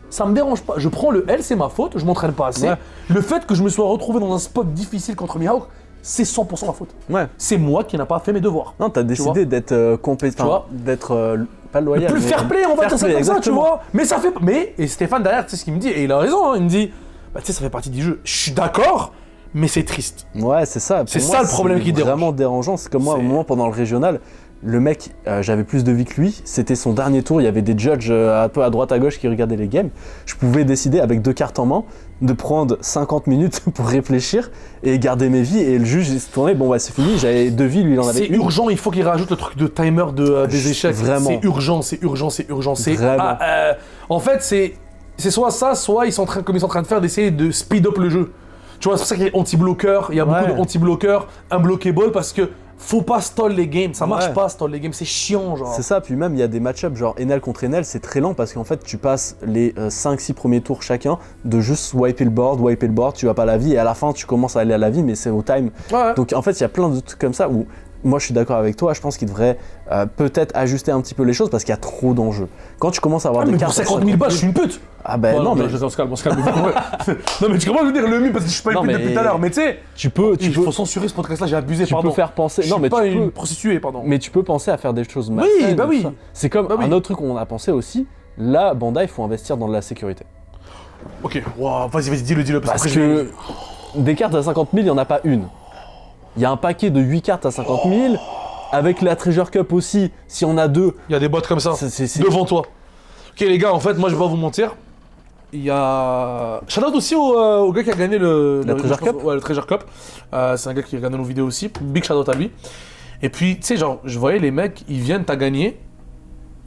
Speaker 2: Ça me dérange pas. Je prends le L, c'est ma faute, je m'entraîne pas assez. Ouais. Le fait que je me sois retrouvé dans un spot difficile contre Mihawk, c'est 100% ma faute. Ouais. C'est moi qui n'a pas fait mes devoirs.
Speaker 1: Non, t'as décidé d'être compétent, d'être pas loyal.
Speaker 2: Le plus fair play, on va dire ça comme ça, tu vois. Mais ça fait. Et Stéphane derrière, tu sais ce qu'il me dit, et il a raison, hein, il me dit, bah tu sais, ça fait partie du jeu. Je suis d'accord, mais c'est triste.
Speaker 1: Ouais, c'est ça.
Speaker 2: C'est ça le problème qui dérange.
Speaker 1: C'est vraiment dérangeant. C'est comme moi, au moment pendant le régional. Le mec, j'avais plus de vie que lui, c'était son dernier tour, il y avait des judges un peu à droite à gauche qui regardaient les games. Je pouvais décider avec 2 cartes en main de prendre 50 minutes pour réfléchir et garder mes vies et le juge il se tournait, bon bah c'est fini, j'avais 2 vies, lui il en avait une.
Speaker 2: C'est urgent, il faut qu'il rajoute le truc de timer des échecs.
Speaker 1: Vraiment.
Speaker 2: C'est urgent.
Speaker 1: Vraiment.
Speaker 2: En fait c'est soit ça, soit comme ils sont en train de faire d'essayer de speed up le jeu. Tu vois, c'est pour ça qu'il y a anti-bloqueur, il y a beaucoup d'anti-bloqueurs, unblockable parce que faut pas stall les games, ça marche pas stall les games, c'est chiant genre.
Speaker 1: C'est ça, puis même il y a des match-ups genre Enel contre Enel, c'est très lent parce qu'en fait tu passes les 5-6 premiers tours chacun de juste wiper le board, tu vas pas à la vie et à la fin tu commences à aller à la vie mais c'est au time. Ouais. Donc en fait il y a plein de trucs comme ça où moi je suis d'accord avec toi, je pense qu'il devrait peut-être ajuster un petit peu les choses parce qu'il y a trop d'enjeux. Quand tu commences à avoir des cartes...
Speaker 2: pour 50 000 balles, je suis une pute.
Speaker 1: Ah ben non mais...
Speaker 2: On se calme. Non mais tu commences à dire le mi parce que je suis pas une pute depuis tout à l'heure, mais tu sais... Il faut censurer ce podcast là, j'ai abusé, pardon.
Speaker 1: Tu peux faire penser...
Speaker 2: Non mais tu peux... une prostituée, pardon.
Speaker 1: Mais tu peux penser à faire des choses malsaines.
Speaker 2: Oui, bah oui.
Speaker 1: C'est comme un autre truc qu'on a pensé aussi, là Bandai il faut investir dans de la sécurité.
Speaker 2: Ok, wow, vas-y, dis-le.
Speaker 1: Parce que des cartes à 50 000, il y en a pas une. Il y a un paquet de 8 cartes à 50 000, avec la Treasure Cup aussi, si on a 2.
Speaker 2: Il y a des bots comme ça, devant toi. Ok les gars, en fait, moi je vais pas vous mentir. il y a. Shout-out aussi au gars qui a gagné le
Speaker 1: Treasure Cup.
Speaker 2: Ouais, le Treasure Cup. C'est un gars qui regarde nos vidéos aussi. Big shout-out à lui. Et puis, tu sais, genre, je voyais les mecs, ils viennent t'as gagné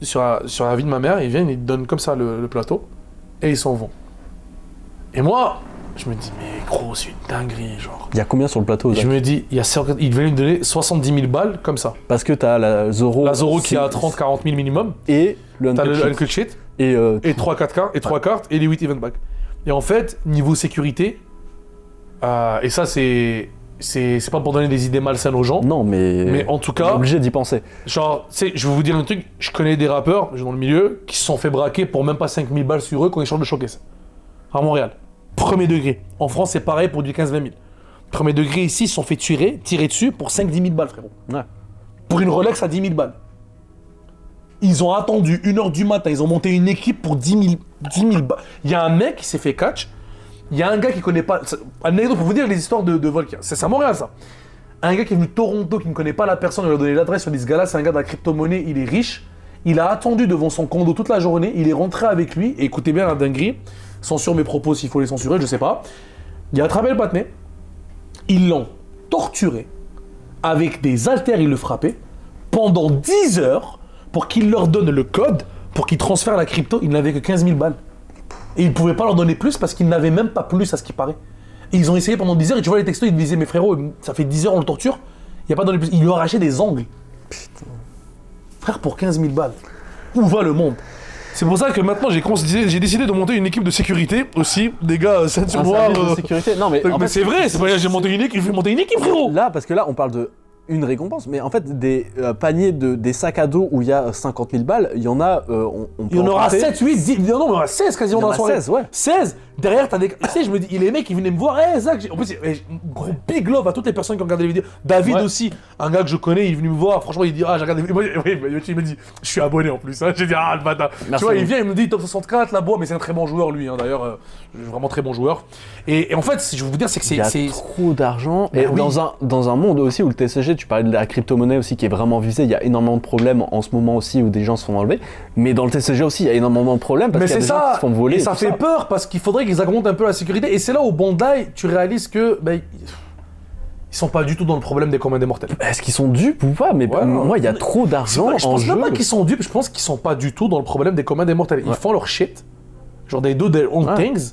Speaker 2: sur la vie de ma mère, ils viennent, ils te donnent comme ça le plateau et ils s'en vont. Et moi, je me dis, mais gros, c'est une dinguerie, genre.
Speaker 1: Il y a combien sur le plateau, Zach?
Speaker 2: Je me dis, il devaient lui donner 70 000 balles comme ça.
Speaker 1: Parce que t'as la Zoro.
Speaker 2: La Zoro qui a 30-40 000 minimum.
Speaker 1: Et le
Speaker 2: T'as le
Speaker 1: Uncut
Speaker 2: Uncut Shit.
Speaker 1: Shit.
Speaker 2: Et 3 cartes et les 8 event bags. Et en fait, niveau sécurité, et ça c'est pas pour donner des idées malsaines aux gens.
Speaker 1: Non, mais
Speaker 2: en tout
Speaker 1: on est
Speaker 2: cas,
Speaker 1: obligé d'y penser.
Speaker 2: genre, tu sais, je vais vous dire un truc, je connais des rappeurs dans le milieu qui se sont fait braquer pour même pas 5 000 balles sur eux quand ils changent de showcase. À Montréal. Premier degré. En France, c'est pareil pour du 15-20 000. Premier degré ici, ils se sont fait tirer dessus pour 5-10 000 balles, frérot.
Speaker 1: Ouais.
Speaker 2: Pour une Rolex à 10 000 balles. Ils ont attendu 1h du matin, ils ont monté une équipe pour 10 000 balles. Il y a un mec qui s'est fait catch, il y a un gars qui connaît pas... Anecdote pour vous dire les histoires de vol. C'est à Montréal, ça. Un gars qui est venu de Toronto, qui ne connaît pas la personne, il lui a donné l'adresse sur ce gars-là, c'est un gars de la crypto-monnaie, il est riche. Il a attendu devant son condo toute la journée, il est rentré avec lui, et écoutez bien la dinguerie, censure mes propos s'il faut les censurer, je sais pas. Il a attrapé le patiné, ils l'ont torturé, avec des haltères, il le frappait, pendant 10 heures, pour qu'il leur donne le code, pour qu'ils transfèrent la crypto, il n'avait que 15 000 balles. Et ils ne pouvaient pas leur donner plus parce qu'ils n'avaient même pas plus à ce qui paraît. Et ils ont essayé pendant 10 heures, et tu vois les textos, ils me disaient, mais frérot, ça fait 10 heures on le torture, il n'y a pas donné plus. Ils lui ont arraché des ongles. Putain. Frère, pour 15 000 balles. Où va le monde? C'est pour ça que maintenant j'ai décidé de monter une équipe de sécurité aussi, des gars ceinture noire.
Speaker 1: De sécurité. Non, mais en fait,
Speaker 2: c'est vrai, c'est pas j'ai monté une équipe, je vais monter une équipe, frérot.
Speaker 1: Là, parce que là, on parle de une récompense, mais en fait, des paniers des sacs à dos où il y a 50 000 balles, il y en a.
Speaker 2: Il y en aura 7, 8, 10, non, il y en aura 16 quasiment dans la soirée.
Speaker 1: 16, ouais.
Speaker 2: 16. Derrière, t'as des. Tu sais, je me dis, les mecs, ils venaient me voir, hey, Zach, en plus, gros big love à toutes les personnes qui ont regardé les vidéos. David aussi, un gars que je connais, il est venu me voir, franchement, il dit, ah, j'ai regardé les vidéos. Il me dit, je suis abonné en plus. Hein. J'ai dit, ah, le bâtard. Tu vois, il vient, il me dit, top 64, la boîte, mais c'est un très bon joueur, lui, hein, d'ailleurs, vraiment très bon joueur. Et en fait, je vais vous dire, c'est que c'est.
Speaker 1: Il y a trop d'argent.
Speaker 2: Et
Speaker 1: oui. dans un monde aussi où le TCG, tu parlais de la crypto-monnaie aussi qui est vraiment visée, il y a énormément de problèmes en ce moment aussi où des gens se font enlever. Mais dans le TCG aussi, il y a énormément de problèmes parce qu'il y a des gens qui se font voler.
Speaker 2: Et ça fait peur parce qu'il faudrait qu'ils augmentent un peu la sécurité. Et c'est là où Bandai, tu réalises que ils sont pas du tout dans le problème des communs des mortels.
Speaker 1: Est-ce qu'ils sont dupes ou pas? Mais ouais, moi, il y a trop d'argent en jeu.
Speaker 2: Je pense même pas qu'ils sont dupes, je pense qu'ils sont pas du tout dans le problème des communs des mortels. Ils font leur shit, genre they do their own things,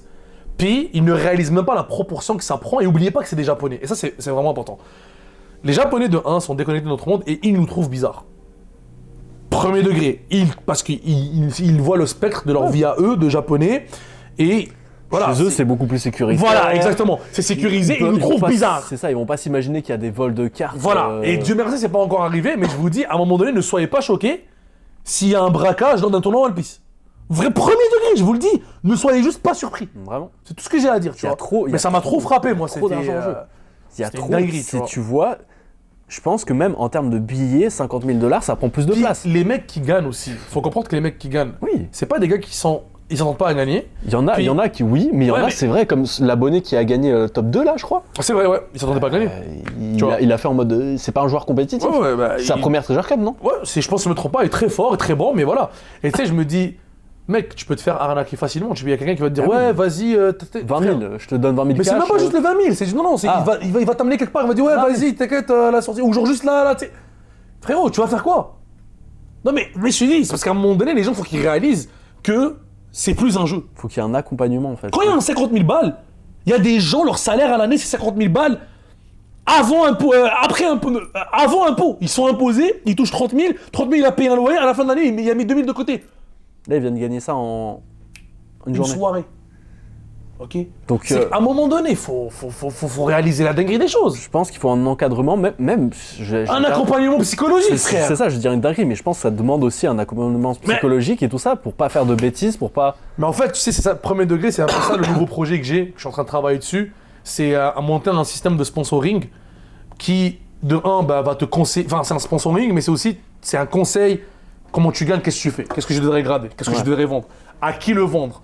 Speaker 2: puis ils ne réalisent même pas la proportion que ça prend. Et n'oubliez pas que c'est des Japonais. Et ça, c'est vraiment important. Les Japonais de 1 sont déconnectés de notre monde et ils nous trouvent bizarres. Premier degré, parce qu'ils voient le spectre de leur vie à eux, de Japonais, et voilà.
Speaker 1: Chez eux, c'est beaucoup plus sécurisé.
Speaker 2: Voilà, exactement. C'est sécurisé, ils nous trouvent bizarres.
Speaker 1: C'est ça, ils vont pas s'imaginer qu'il y a des vols de cartes.
Speaker 2: Voilà, et Dieu merci, c'est pas encore arrivé, mais je vous dis, à un moment donné, ne soyez pas choqués s'il y a un braquage lors d'un tournoi One Piece. Vrai premier degré, je vous le dis, ne soyez juste pas surpris.
Speaker 1: Vraiment.
Speaker 2: C'est tout ce que j'ai à dire, tu vois. Mais ça m'a trop frappé, moi,
Speaker 1: trop d'argent en jeu. Il y a trop
Speaker 2: dinguerie,
Speaker 1: tu vois. Je pense que même en termes de billets, 50 000 $, ça prend plus de place.
Speaker 2: Les mecs qui gagnent aussi, faut comprendre que les mecs qui gagnent,
Speaker 1: oui,
Speaker 2: c'est pas des gars qui sont... Ils s'entendent pas à gagner.
Speaker 1: Il y en a qui oui, mais il y en a, c'est vrai, comme l'abonné qui a gagné le top 2 là, je crois.
Speaker 2: C'est vrai, ouais, il s'entendait pas à gagner.
Speaker 1: Il a fait en mode, c'est pas un joueur compétitif. C'est sa première Treasure Cup, non?
Speaker 2: Ouais, je pense que je me trompe pas, il est très fort et très bon, mais voilà. Et tu sais, je me dis, mec, tu peux te faire arnaquer facilement. Il y a quelqu'un qui va te dire, ouais, vas-y,
Speaker 1: 20 000, je te donne 20 000
Speaker 2: mais c'est même pas juste les 20 000, c'est non, il va t'amener quelque part, il va dire, ouais, vas-y, t'inquiète, à la sortie, ou genre juste là, tu sais. Frérot, tu vas faire quoi? Non, mais je te dis, c'est parce qu'à un moment donné, les gens, faut qu'ils réalisent que c'est plus un jeu.
Speaker 1: Faut qu'il y ait un accompagnement en fait.
Speaker 2: Quand il y a un 50 000 balles, il y a des gens, leur salaire à l'année, c'est 50 000 balles. Avant impôt, après impôt, avant impôt, ils sont imposés, ils touchent 30 000, 30 000 il a payé un loyer, à la fin de l'année, il a mis 2 000 de côté.
Speaker 1: Là, ils viennent gagner ça en une journée.
Speaker 2: Soirée. Ok.
Speaker 1: Donc,
Speaker 2: à un moment donné, faut réaliser la dinguerie des choses.
Speaker 1: Je pense qu'il faut un encadrement, même
Speaker 2: un accompagnement psychologique, frère.
Speaker 1: C'est ça, je dirais une dinguerie, mais je pense que ça demande aussi un accompagnement psychologique et tout ça pour pas faire de bêtises, pour pas.
Speaker 2: Mais en fait, tu sais, c'est ça, premier degré, c'est un peu ça le nouveau projet que j'ai. Je suis en train de travailler dessus. C'est à monter un système de sponsoring qui, de 1, va te conseiller. Enfin, c'est un sponsoring, mais c'est un conseil. Comment tu gagnes, qu'est-ce que tu fais? Qu'est-ce que je devrais grader? Qu'est-ce que je devrais vendre? À qui le vendre?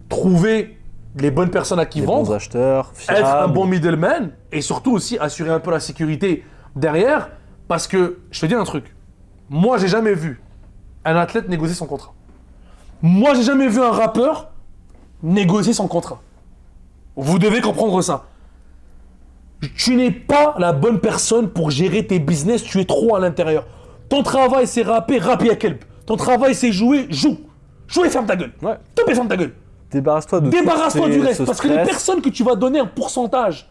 Speaker 2: Trouver les bonnes personnes à qui vendre,
Speaker 1: bons acheteurs, fiables.
Speaker 2: Être un bon middleman et surtout aussi assurer un peu la sécurité derrière parce que, je te dis un truc, moi j'ai jamais vu un athlète négocier son contrat. Moi j'ai jamais vu un rappeur négocier son contrat. Vous devez comprendre ça. Tu n'es pas la bonne personne pour gérer tes business, tu es trop à l'intérieur. Ton travail c'est rapper, rappe ya kelp. Ton travail c'est jouer, joue. Joue et ferme ta gueule.
Speaker 1: Ouais.
Speaker 2: Top et ferme ta gueule.
Speaker 1: Débarrasse-toi
Speaker 2: du reste. Parce que les personnes que tu vas donner un pourcentage,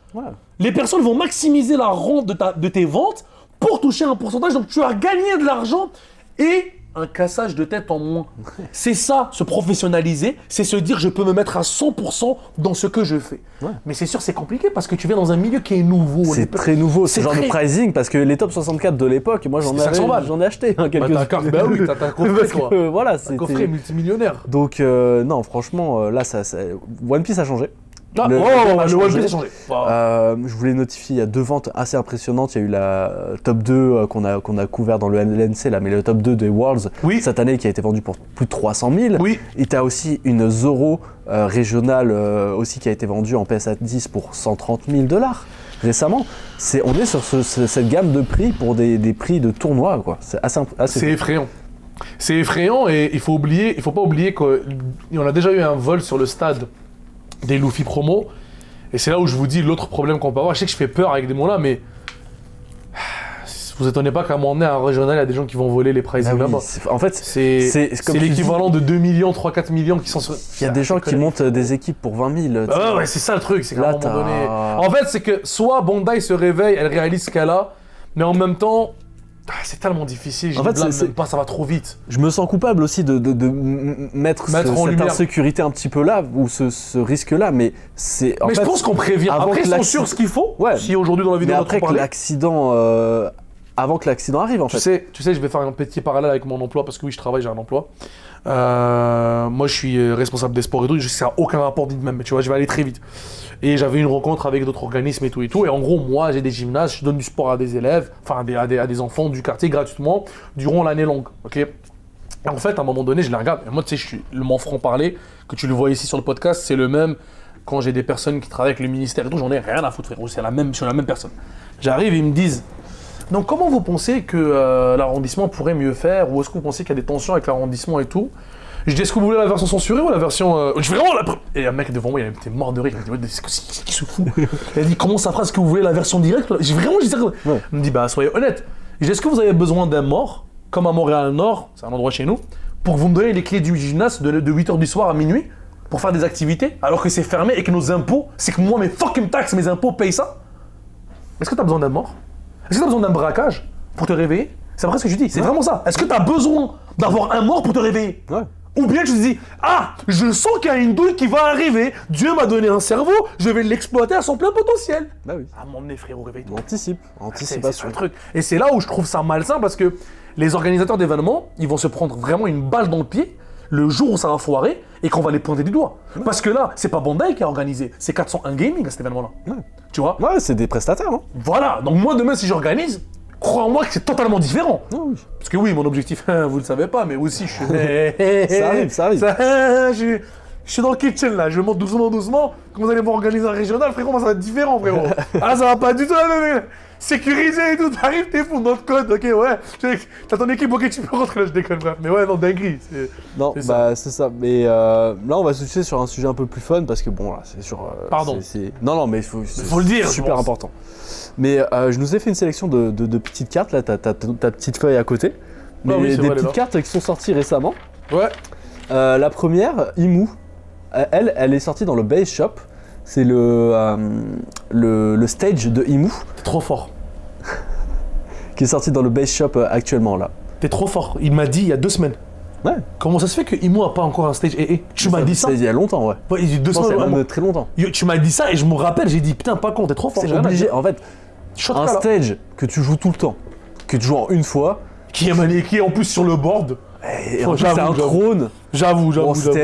Speaker 2: les personnes vont maximiser la rente de tes ventes pour toucher un pourcentage. Donc tu as gagné de l'argent et un cassage de tête en moins. C'est ça, se professionnaliser, c'est se dire je peux me mettre à 100% dans ce que je fais. Ouais. Mais c'est sûr, c'est compliqué parce que tu viens dans un milieu qui est nouveau.
Speaker 1: C'est très nouveau, ce genre de pricing, parce que les top 64 de l'époque, moi j'en ai acheté quelques-uns.
Speaker 2: Bah oui, t'as un coffret quoi.
Speaker 1: Voilà,
Speaker 2: un coffret multimillionnaire.
Speaker 1: Donc non, franchement, là, One Piece a changé.
Speaker 2: Le One Piece a changé.
Speaker 1: Je voulais notifier, il y a 2 ventes assez impressionnantes. Il y a eu la top 2 qu'on a couvert dans le LNC, là, mais le top 2 des Worlds cette année qui a été vendu pour plus de 300 000.
Speaker 2: Oui.
Speaker 1: Et tu as aussi une Zoro régionale aussi qui a été vendue en PSA 10 pour 130 000 $ récemment. On est sur cette gamme de prix pour des prix de tournoi, quoi. C'est assez
Speaker 2: C'est effrayant. C'est effrayant et il faut pas oublier qu'on a déjà eu un vol sur le stade des Luffy promo, et c'est là où je vous dis l'autre problème qu'on peut avoir. Je sais que je fais peur avec des mots là, mais vous étonnez pas qu'à un moment donné, à un régional, il y a des gens qui vont voler les pricing là-bas.
Speaker 1: En fait,
Speaker 2: c'est l'équivalent de 2 millions, 3-4 millions qui sont sur...
Speaker 1: Il y a des gens qui montent des équipes pour 20 000.
Speaker 2: Ouais, c'est ça le truc, c'est qu'à un moment donné... En fait, c'est que soit Bandai se réveille, elle réalise ce qu'elle a, mais en même temps, c'est tellement difficile, en fait, même pas, ça va trop vite.
Speaker 1: Je me sens coupable aussi de mettre cette insécurité un petit peu là, ou ce risque-là, mais c'est...
Speaker 2: Mais je pense qu'on prévient. Après, ils sont sûrs ce qu'il faut.
Speaker 1: Ouais.
Speaker 2: Si aujourd'hui dans la vidéo,
Speaker 1: mais après que l'accident... avant que l'accident arrive, en fait.
Speaker 2: Tu sais, je vais faire un petit parallèle avec mon emploi, parce que oui, je travaille, j'ai un emploi. Moi, je suis responsable des sports et tout, je sais que ça n'a aucun rapport dit même, mais tu vois, je vais aller très vite. Et j'avais une rencontre avec d'autres organismes et tout. Et en gros, moi, j'ai des gymnases, je donne du sport à des élèves, enfin à des enfants du quartier gratuitement, durant l'année longue, ok. Et en fait, à un moment donné, je les regarde, et moi, tu sais, mon franc-parler, que tu le vois ici sur le podcast, c'est le même quand j'ai des personnes qui travaillent avec le ministère et tout, j'en ai rien à foutre, frérot, je suis la même personne. J'arrive et ils me disent... Donc comment vous pensez que l'arrondissement pourrait mieux faire, ou est-ce que vous pensez qu'il y a des tensions avec l'arrondissement et tout? Je dis, est-ce que vous voulez la version censurée ou la version... Je dis vraiment la... Et un mec devant moi, il était mort de rire, il m'a dit, c'est qui se fout? Il a dit, comment ça fera, est-ce que vous voulez la version directe? J'ai vraiment dit ça. Ouais. Il me dit, bah soyez honnête. Je dis, est-ce que vous avez besoin d'un mort, comme à Montréal-Nord, c'est un endroit chez nous, pour que vous me donniez les clés du gymnase de 8h du soir à minuit, pour faire des activités, alors que c'est fermé et que nos impôts, c'est que moi, mes fucking taxes, mes impôts payent ça? Est-ce que t'as besoin d'un mort? Est-ce que tu as besoin d'un braquage pour te réveiller? C'est vrai ce que je dis, c'est vraiment ça. Est-ce que tu as besoin d'avoir un mort pour te réveiller? Ouais. Ou bien tu te dis, ah, je sens qu'il y a une douille qui va arriver, Dieu m'a donné un cerveau, je vais l'exploiter à son plein potentiel.
Speaker 1: Bah oui.
Speaker 2: À mon nez, frérot, réveille-toi.
Speaker 1: Anticipation.
Speaker 2: C'est un truc. Et c'est là où je trouve ça malsain parce que les organisateurs d'événements, ils vont se prendre vraiment une balle dans le pied le jour où ça va foirer et qu'on va les pointer du doigt. Ouais. Parce que là, c'est pas Bandai qui a organisé, c'est 401 Gaming à cet événement-là. Ouais. Tu vois?
Speaker 1: Ouais, c'est des prestataires. Hein.
Speaker 2: Voilà, donc moi demain si j'organise, crois-moi que c'est totalement différent.
Speaker 1: Oh, oui.
Speaker 2: Parce que oui, mon objectif, vous le savez pas, mais aussi je suis...
Speaker 1: ça arrive.
Speaker 2: Je suis dans le kitchen là, je monte doucement. Quand vous allez me organiser un régional, frérot, moi ça va être différent, frérot. Ah, ça va pas du tout, sécurisé et tout, t'arrives, t'es fou, notre code, ok, ouais. T'as ton équipe, ok, tu peux rentrer là, je déconne, bref. Mais ouais, non, dinguerie.
Speaker 1: C'est ça. Mais là, on va se switcher sur un sujet un peu plus fun parce que bon, là, c'est sur.
Speaker 2: Pardon.
Speaker 1: Non, mais il faut
Speaker 2: le dire.
Speaker 1: C'est super important. Mais je nous ai fait une sélection de petites cartes, là, t'as ta petite feuille à côté. Mais des petites cartes qui sont sorties récemment.
Speaker 2: Ouais.
Speaker 1: La première, Imu. Elle est sortie dans le Base Shop. C'est le stage de Imu.
Speaker 2: T'es trop fort.
Speaker 1: Qui est sorti dans le Base Shop actuellement là.
Speaker 2: T'es trop fort. Il m'a dit il y a 2 semaines.
Speaker 1: Ouais.
Speaker 2: Comment ça se fait que Imu a pas encore un stage AA? Tu m'as dit ça?
Speaker 1: C'est il y a longtemps, ouais.
Speaker 2: Ouais, il y a 2 semaines.
Speaker 1: Même très longtemps.
Speaker 2: Tu m'as dit ça et je me rappelle, j'ai dit putain, pas con, t'es trop fort.
Speaker 1: C'est obligé. En fait, un stage que tu joues tout le temps, que tu joues en une fois.
Speaker 2: Qui est en plus sur le board.
Speaker 1: Et en plus, c'est un trône.
Speaker 2: J'avoue.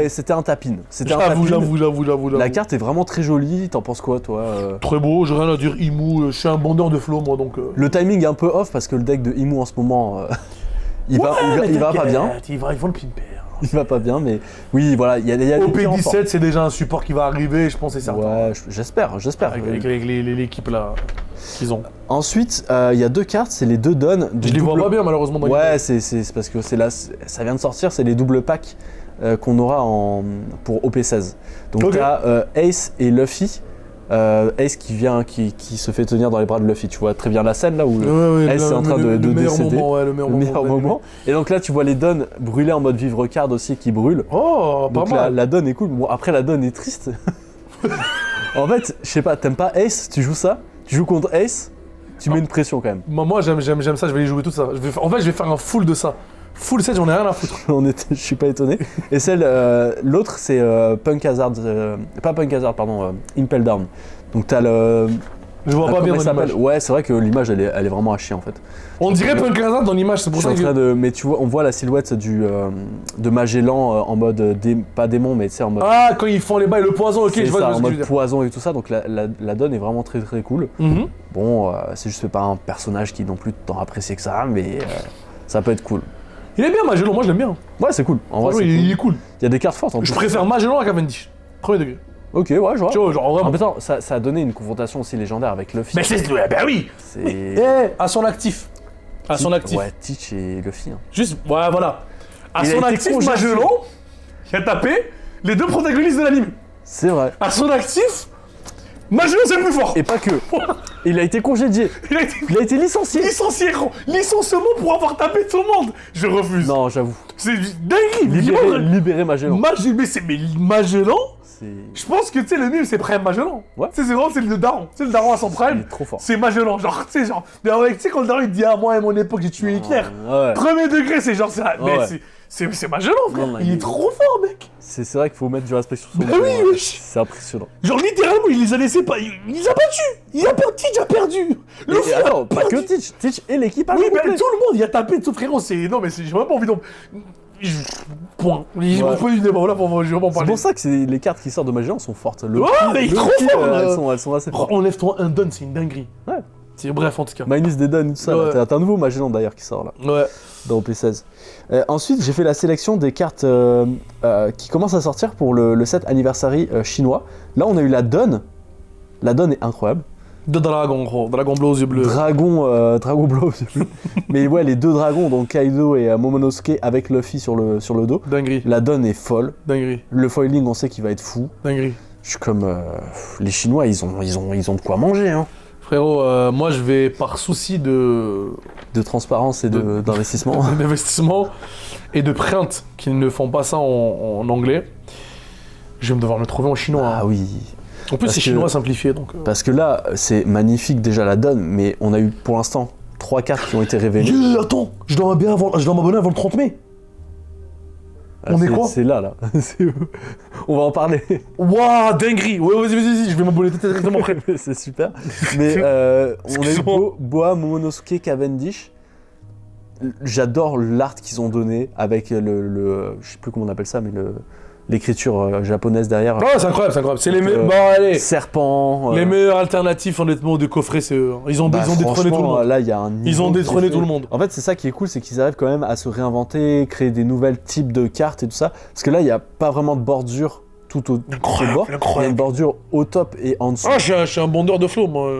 Speaker 1: C'était un tapin.
Speaker 2: J'avoue.
Speaker 1: La carte est vraiment très jolie. T'en penses quoi, toi?
Speaker 2: Très beau, j'ai rien à dire. Imu, je suis un bandeur de flow, moi, donc...
Speaker 1: Le timing est un peu off parce que le deck de Imu en ce moment, il va pas bien.
Speaker 2: Ils vont le pimper.
Speaker 1: Il va pas bien, mais oui, voilà, il y a
Speaker 2: OP17, c'est déjà un support qui va arriver, je pense, c'est certain.
Speaker 1: Ouais, j'espère.
Speaker 2: Avec l'équipe là qu'ils ont.
Speaker 1: Ensuite, il y a 2 cartes, c'est les 2 dons.
Speaker 2: Je les vois pas bien, malheureusement.
Speaker 1: Ouais, c'est parce que ça vient de sortir, c'est les double packs qu'on aura pour OP16. Donc tu as Ace et Luffy. Ace qui se fait tenir dans les bras de Luffy, tu vois très bien la scène là où Ace est en train de décéder,
Speaker 2: le meilleur moment.
Speaker 1: Et donc là tu vois les Dons brûler en mode vivre card aussi qui brûlent.
Speaker 2: Oh,
Speaker 1: donc
Speaker 2: pas mal.
Speaker 1: La Don est cool. Bon après la Don est triste. En fait, je sais pas, t'aimes pas Ace, tu joues ça, tu joues contre Ace, tu mets une pression quand même.
Speaker 2: Moi j'aime ça, je vais les jouer tout ça. En fait je vais faire un full de ça. Full set, j'en ai rien à foutre.
Speaker 1: Je suis pas étonné. Et l'autre c'est Punk Hazard, pas Punk Hazard, pardon, Impel Down. Donc t'as le...
Speaker 2: Je vois pas bien dans l'image.
Speaker 1: Ouais, c'est vrai que l'image elle est vraiment à chier en fait.
Speaker 2: On dirait Punk Hazard dans l'image, c'est pour ça que...
Speaker 1: Mais tu vois, on voit la silhouette de Magellan en mode, pas démon, mais tu sais en mode...
Speaker 2: Ah, quand ils font les bails, le poison, ok, je vois
Speaker 1: ça,
Speaker 2: ce que
Speaker 1: en
Speaker 2: tu veux
Speaker 1: mode
Speaker 2: dire.
Speaker 1: poison et tout ça, donc la donne est vraiment très très cool. Bon, c'est juste pas un personnage qui non plus tant apprécié que ça, mais ça peut être cool.
Speaker 2: Il est bien Magellan, moi je l'aime bien.
Speaker 1: Ouais, c'est cool. En vrai,
Speaker 2: il est cool.
Speaker 1: Il y a des cartes fortes en plus.
Speaker 2: Je préfère Magellan à Cavendish. Premier degré.
Speaker 1: Ok, ouais, je vois.
Speaker 2: Tu vois, genre vraiment.
Speaker 1: En même temps, ça a donné une confrontation aussi légendaire avec Luffy.
Speaker 2: Mais c'est... Ben oui. À son actif. À son actif.
Speaker 1: Ouais, Teach et Luffy. Hein.
Speaker 2: Juste, ouais, voilà. À
Speaker 1: Il
Speaker 2: son
Speaker 1: a été
Speaker 2: actif,
Speaker 1: congédié.
Speaker 2: Magellan, qui a tapé les deux protagonistes de l'anime.
Speaker 1: C'est vrai.
Speaker 2: À son actif, Magellan c'est le plus fort.
Speaker 1: Et pas que. Il a été congédié. Il a été licencié.
Speaker 2: Licencié, gros. Licenciement pour avoir tapé tout le monde. Je refuse.
Speaker 1: Non, j'avoue.
Speaker 2: C'est dingue.
Speaker 1: Libérer Magellan.
Speaker 2: Mais Magellan,
Speaker 1: C'est...
Speaker 2: je pense que tu sais, le mime c'est Prime Magellan.
Speaker 1: Ouais.
Speaker 2: Tu sais, c'est vraiment c'est le daron. Tu sais, le daron à son
Speaker 1: Il
Speaker 2: prime.
Speaker 1: est trop fort.
Speaker 2: C'est Magellan. Genre, tu sais, genre. Mais tu sais, quand le daron il te dit à moi et mon époque, j'ai tué Hitler.
Speaker 1: Ouais.
Speaker 2: Premier degré, c'est genre. Mais
Speaker 1: Ouais.
Speaker 2: c'est Magellan, frère.
Speaker 1: Non,
Speaker 2: il est trop fort, mec.
Speaker 1: C'est vrai qu'il faut mettre du respect sur son
Speaker 2: Bah
Speaker 1: nom,
Speaker 2: oui,
Speaker 1: hein.
Speaker 2: wesh.
Speaker 1: C'est impressionnant.
Speaker 2: Genre, littéralement, il les a laissés pas. Il les a battus. Il a perdu. Teach a perdu.
Speaker 1: Et alors, pas que Teach et l'équipe a
Speaker 2: Oui, mais
Speaker 1: complet.
Speaker 2: tout le monde, il a tapé tout frérot. C'est. Non, mais j'ai vraiment pas envie d'en. Point. J'ai
Speaker 1: Ouais.
Speaker 2: pas eu de débat là pour vraiment
Speaker 1: C'est
Speaker 2: parler.
Speaker 1: pour ça que les cartes qui sortent de Magellan sont fortes.
Speaker 2: Mais il est trop fort,
Speaker 1: elles sont assez fortes.
Speaker 2: Enlève-toi un don, c'est une dinguerie.
Speaker 1: Ouais.
Speaker 2: Bref, en tout cas.
Speaker 1: Minus des Dons, tout ça.
Speaker 2: Ouais.
Speaker 1: T'as un nouveau Magellan d'ailleurs qui sort là,
Speaker 2: Ouais.
Speaker 1: dans OP16. Ensuite, j'ai fait la sélection des cartes qui commencent à sortir pour le set Anniversary chinois. Là, on a eu la Don. La Don est incroyable.
Speaker 2: Deux dragons, gros. Dragon bleu aux yeux bleus.
Speaker 1: Dragon bleu. Mais ouais, les deux dragons, donc Kaido et Momonosuke avec Luffy sur le dos.
Speaker 2: Dinguerie.
Speaker 1: La Don est folle.
Speaker 2: Dinguerie.
Speaker 1: Le foiling, on sait qu'il va être fou.
Speaker 2: Dinguerie.
Speaker 1: Je suis comme les Chinois, ils ont de quoi manger, hein.
Speaker 2: Frérot, moi je vais par souci de
Speaker 1: transparence et d'investissement.
Speaker 2: d'investissement et de crainte qu'ils ne font pas ça en anglais. Je vais me devoir le trouver en chinois.
Speaker 1: Ah
Speaker 2: hein.
Speaker 1: oui.
Speaker 2: En plus, c'est chinois simplifié donc.
Speaker 1: Parce que là, c'est magnifique déjà la donne, mais on a eu pour l'instant 3 cartes qui ont été révélées.
Speaker 2: Attends, je dois m'abonner avant le 30 mai. On est quoi?
Speaker 1: C'est là. On va en parler.
Speaker 2: Waouh, dinguerie. Ouais, vas-y, je vais m'abonner directement après.
Speaker 1: C'est super. Mais on a eu Boa, Momonosuke, Cavendish. J'adore l'art qu'ils ont donné avec le je sais plus comment on appelle ça, mais l'écriture japonaise derrière.
Speaker 2: Ah, c'est incroyable. C'est les meilleurs. Bon, allez.
Speaker 1: Serpent.
Speaker 2: Les meilleurs alternatifs, honnêtement, de coffret, c'est eux. Ils ont détrôné tout le monde.
Speaker 1: Là, il y a un niveau
Speaker 2: Ils ont détrôné tout le monde.
Speaker 1: En fait, c'est ça qui est cool, c'est qu'ils arrivent quand même à se réinventer, créer des nouvelles types de cartes et tout ça. Parce que là, il n'y a pas vraiment de bordure tout au bord. Il y a une bordure au top et en dessous.
Speaker 2: Ah, je suis un bondeur de flow, moi.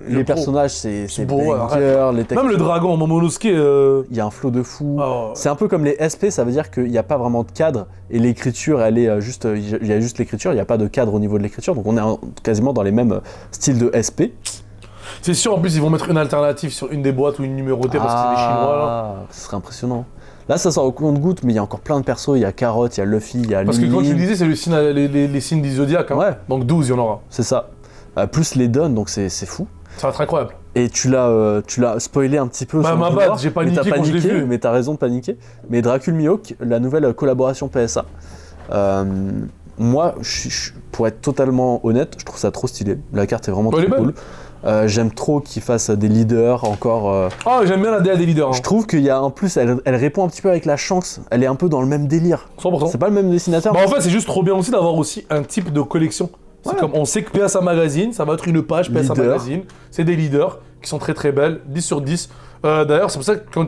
Speaker 1: Les personnages, c'est
Speaker 2: beau,
Speaker 1: banger, les textes.
Speaker 2: Même le dragon, Momonosuke.
Speaker 1: Il y a un flow de fou.
Speaker 2: Oh.
Speaker 1: C'est un peu comme les SP, ça veut dire qu'il n'y a pas vraiment de cadre et l'écriture, elle est juste. Il y a juste l'écriture, il n'y a pas de cadre au niveau de l'écriture. Donc on est quasiment dans les mêmes styles de SP.
Speaker 2: C'est sûr, en plus, ils vont mettre une alternative sur une des boîtes ou une numérotée parce que c'est des Chinois là.
Speaker 1: Ce serait impressionnant. Là, ça sort au compte-goutte, mais il y a encore plein de persos. Il y a Carotte, il y a Luffy, il y a
Speaker 2: Parce que
Speaker 1: Lily.
Speaker 2: quand tu le disais, c'est le signe, les signes du zodiaque. Hein.
Speaker 1: Ouais.
Speaker 2: Donc 12, il y en aura.
Speaker 1: C'est ça. Plus les Dons, donc c'est fou.
Speaker 2: Ça va être incroyable.
Speaker 1: Et tu l'as spoilé un petit peu.
Speaker 2: Bah,
Speaker 1: sans
Speaker 2: ma
Speaker 1: le
Speaker 2: bad,
Speaker 1: vouloir,
Speaker 2: j'ai
Speaker 1: mais
Speaker 2: paniqué
Speaker 1: t'as
Speaker 2: quand je l'ai vu.
Speaker 1: Mais t'as raison de paniquer. Mais Dracul Mihawk, la nouvelle collaboration PSA. Moi, pour être totalement honnête, je trouve ça trop stylé. La carte est vraiment trop cool. J'aime trop qu'ils fassent des leaders encore.
Speaker 2: Ah, j'aime bien la DA des leaders. Hein.
Speaker 1: Je trouve qu'il y a en plus, elle répond un petit peu avec la chance. Elle est un peu dans le même délire.
Speaker 2: 100%.
Speaker 1: C'est pas le même dessinateur.
Speaker 2: Bah en fait, c'est juste trop bien aussi d'avoir aussi un type de collection. C'est comme on sait que PSA Magazine, ça va être une page PSA Magazine. C'est des leaders qui sont très très belles, 10 sur 10. D'ailleurs, c'est pour ça que quand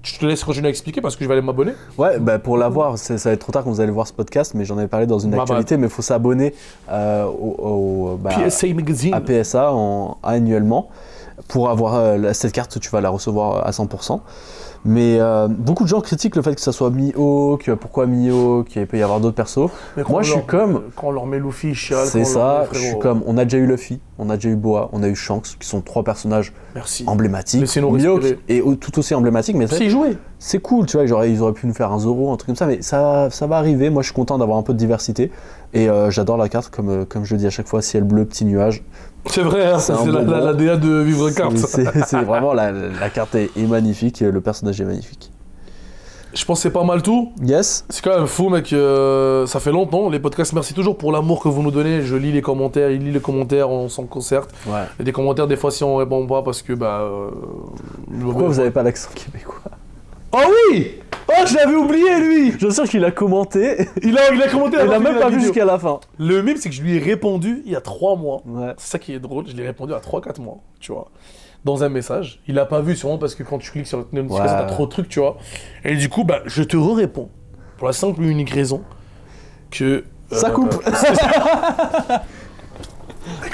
Speaker 2: je te laisse continuer à expliquer parce que je vais aller m'abonner.
Speaker 1: Ouais, bah pour l'avoir, ça va être trop tard quand vous allez voir ce podcast, mais j'en avais parlé dans une actualité, mais il faut s'abonner
Speaker 2: PSA Magazine.
Speaker 1: à PSA annuellement pour avoir cette carte, tu vas la recevoir à 100%. Mais beaucoup de gens critiquent le fait que ça soit Mihawk, pourquoi Mihawk, qu'il peut y avoir d'autres persos. Moi je suis comme...
Speaker 2: Quand on leur met Luffy, chial.
Speaker 1: C'est ça, je suis comme... On a déjà eu Luffy, on a déjà eu Boa, on a eu Shanks, qui sont 3 personnages emblématiques.
Speaker 2: Mihawk
Speaker 1: est tout aussi emblématique, mais c'est cool, tu vois, genre, ils auraient pu nous faire un Zoro, un truc comme ça, mais ça va arriver. Moi je suis content d'avoir un peu de diversité. Et j'adore la carte, comme je le dis à chaque fois, ciel bleu, petit nuage.
Speaker 2: C'est vrai, hein, c'est la DA de Vivre Carte.
Speaker 1: C'est vraiment, la carte est magnifique, le personnage est magnifique.
Speaker 2: Je pense que c'est pas mal tout.
Speaker 1: Yes.
Speaker 2: C'est quand même fou, mec. Ça fait longtemps. Les podcasts, merci toujours pour l'amour que vous nous donnez. Je lis les commentaires, il lit les commentaires, on s'en concerte.
Speaker 1: Ouais.
Speaker 2: Il y a des commentaires, des fois, si on répond pas, parce que,
Speaker 1: Pourquoi vous avez pas l'accent québécois?
Speaker 2: Oh oui! Oh, je l'avais oublié, lui!
Speaker 1: Je suis sûr qu'il a commenté.
Speaker 2: Il a commenté.
Speaker 1: Il a même pas vu jusqu'à la fin.
Speaker 2: Le mime, c'est que je lui ai répondu il y a 3 mois.
Speaker 1: Ouais.
Speaker 2: C'est ça qui est drôle. Je l'ai répondu à 3-4 mois, tu vois. Dans un message. Il a pas vu, sûrement parce que quand tu cliques sur la notification, t'as trop de trucs, tu vois. Et du coup, je te réponds. Pour la simple et unique raison que...
Speaker 1: Ça coupe.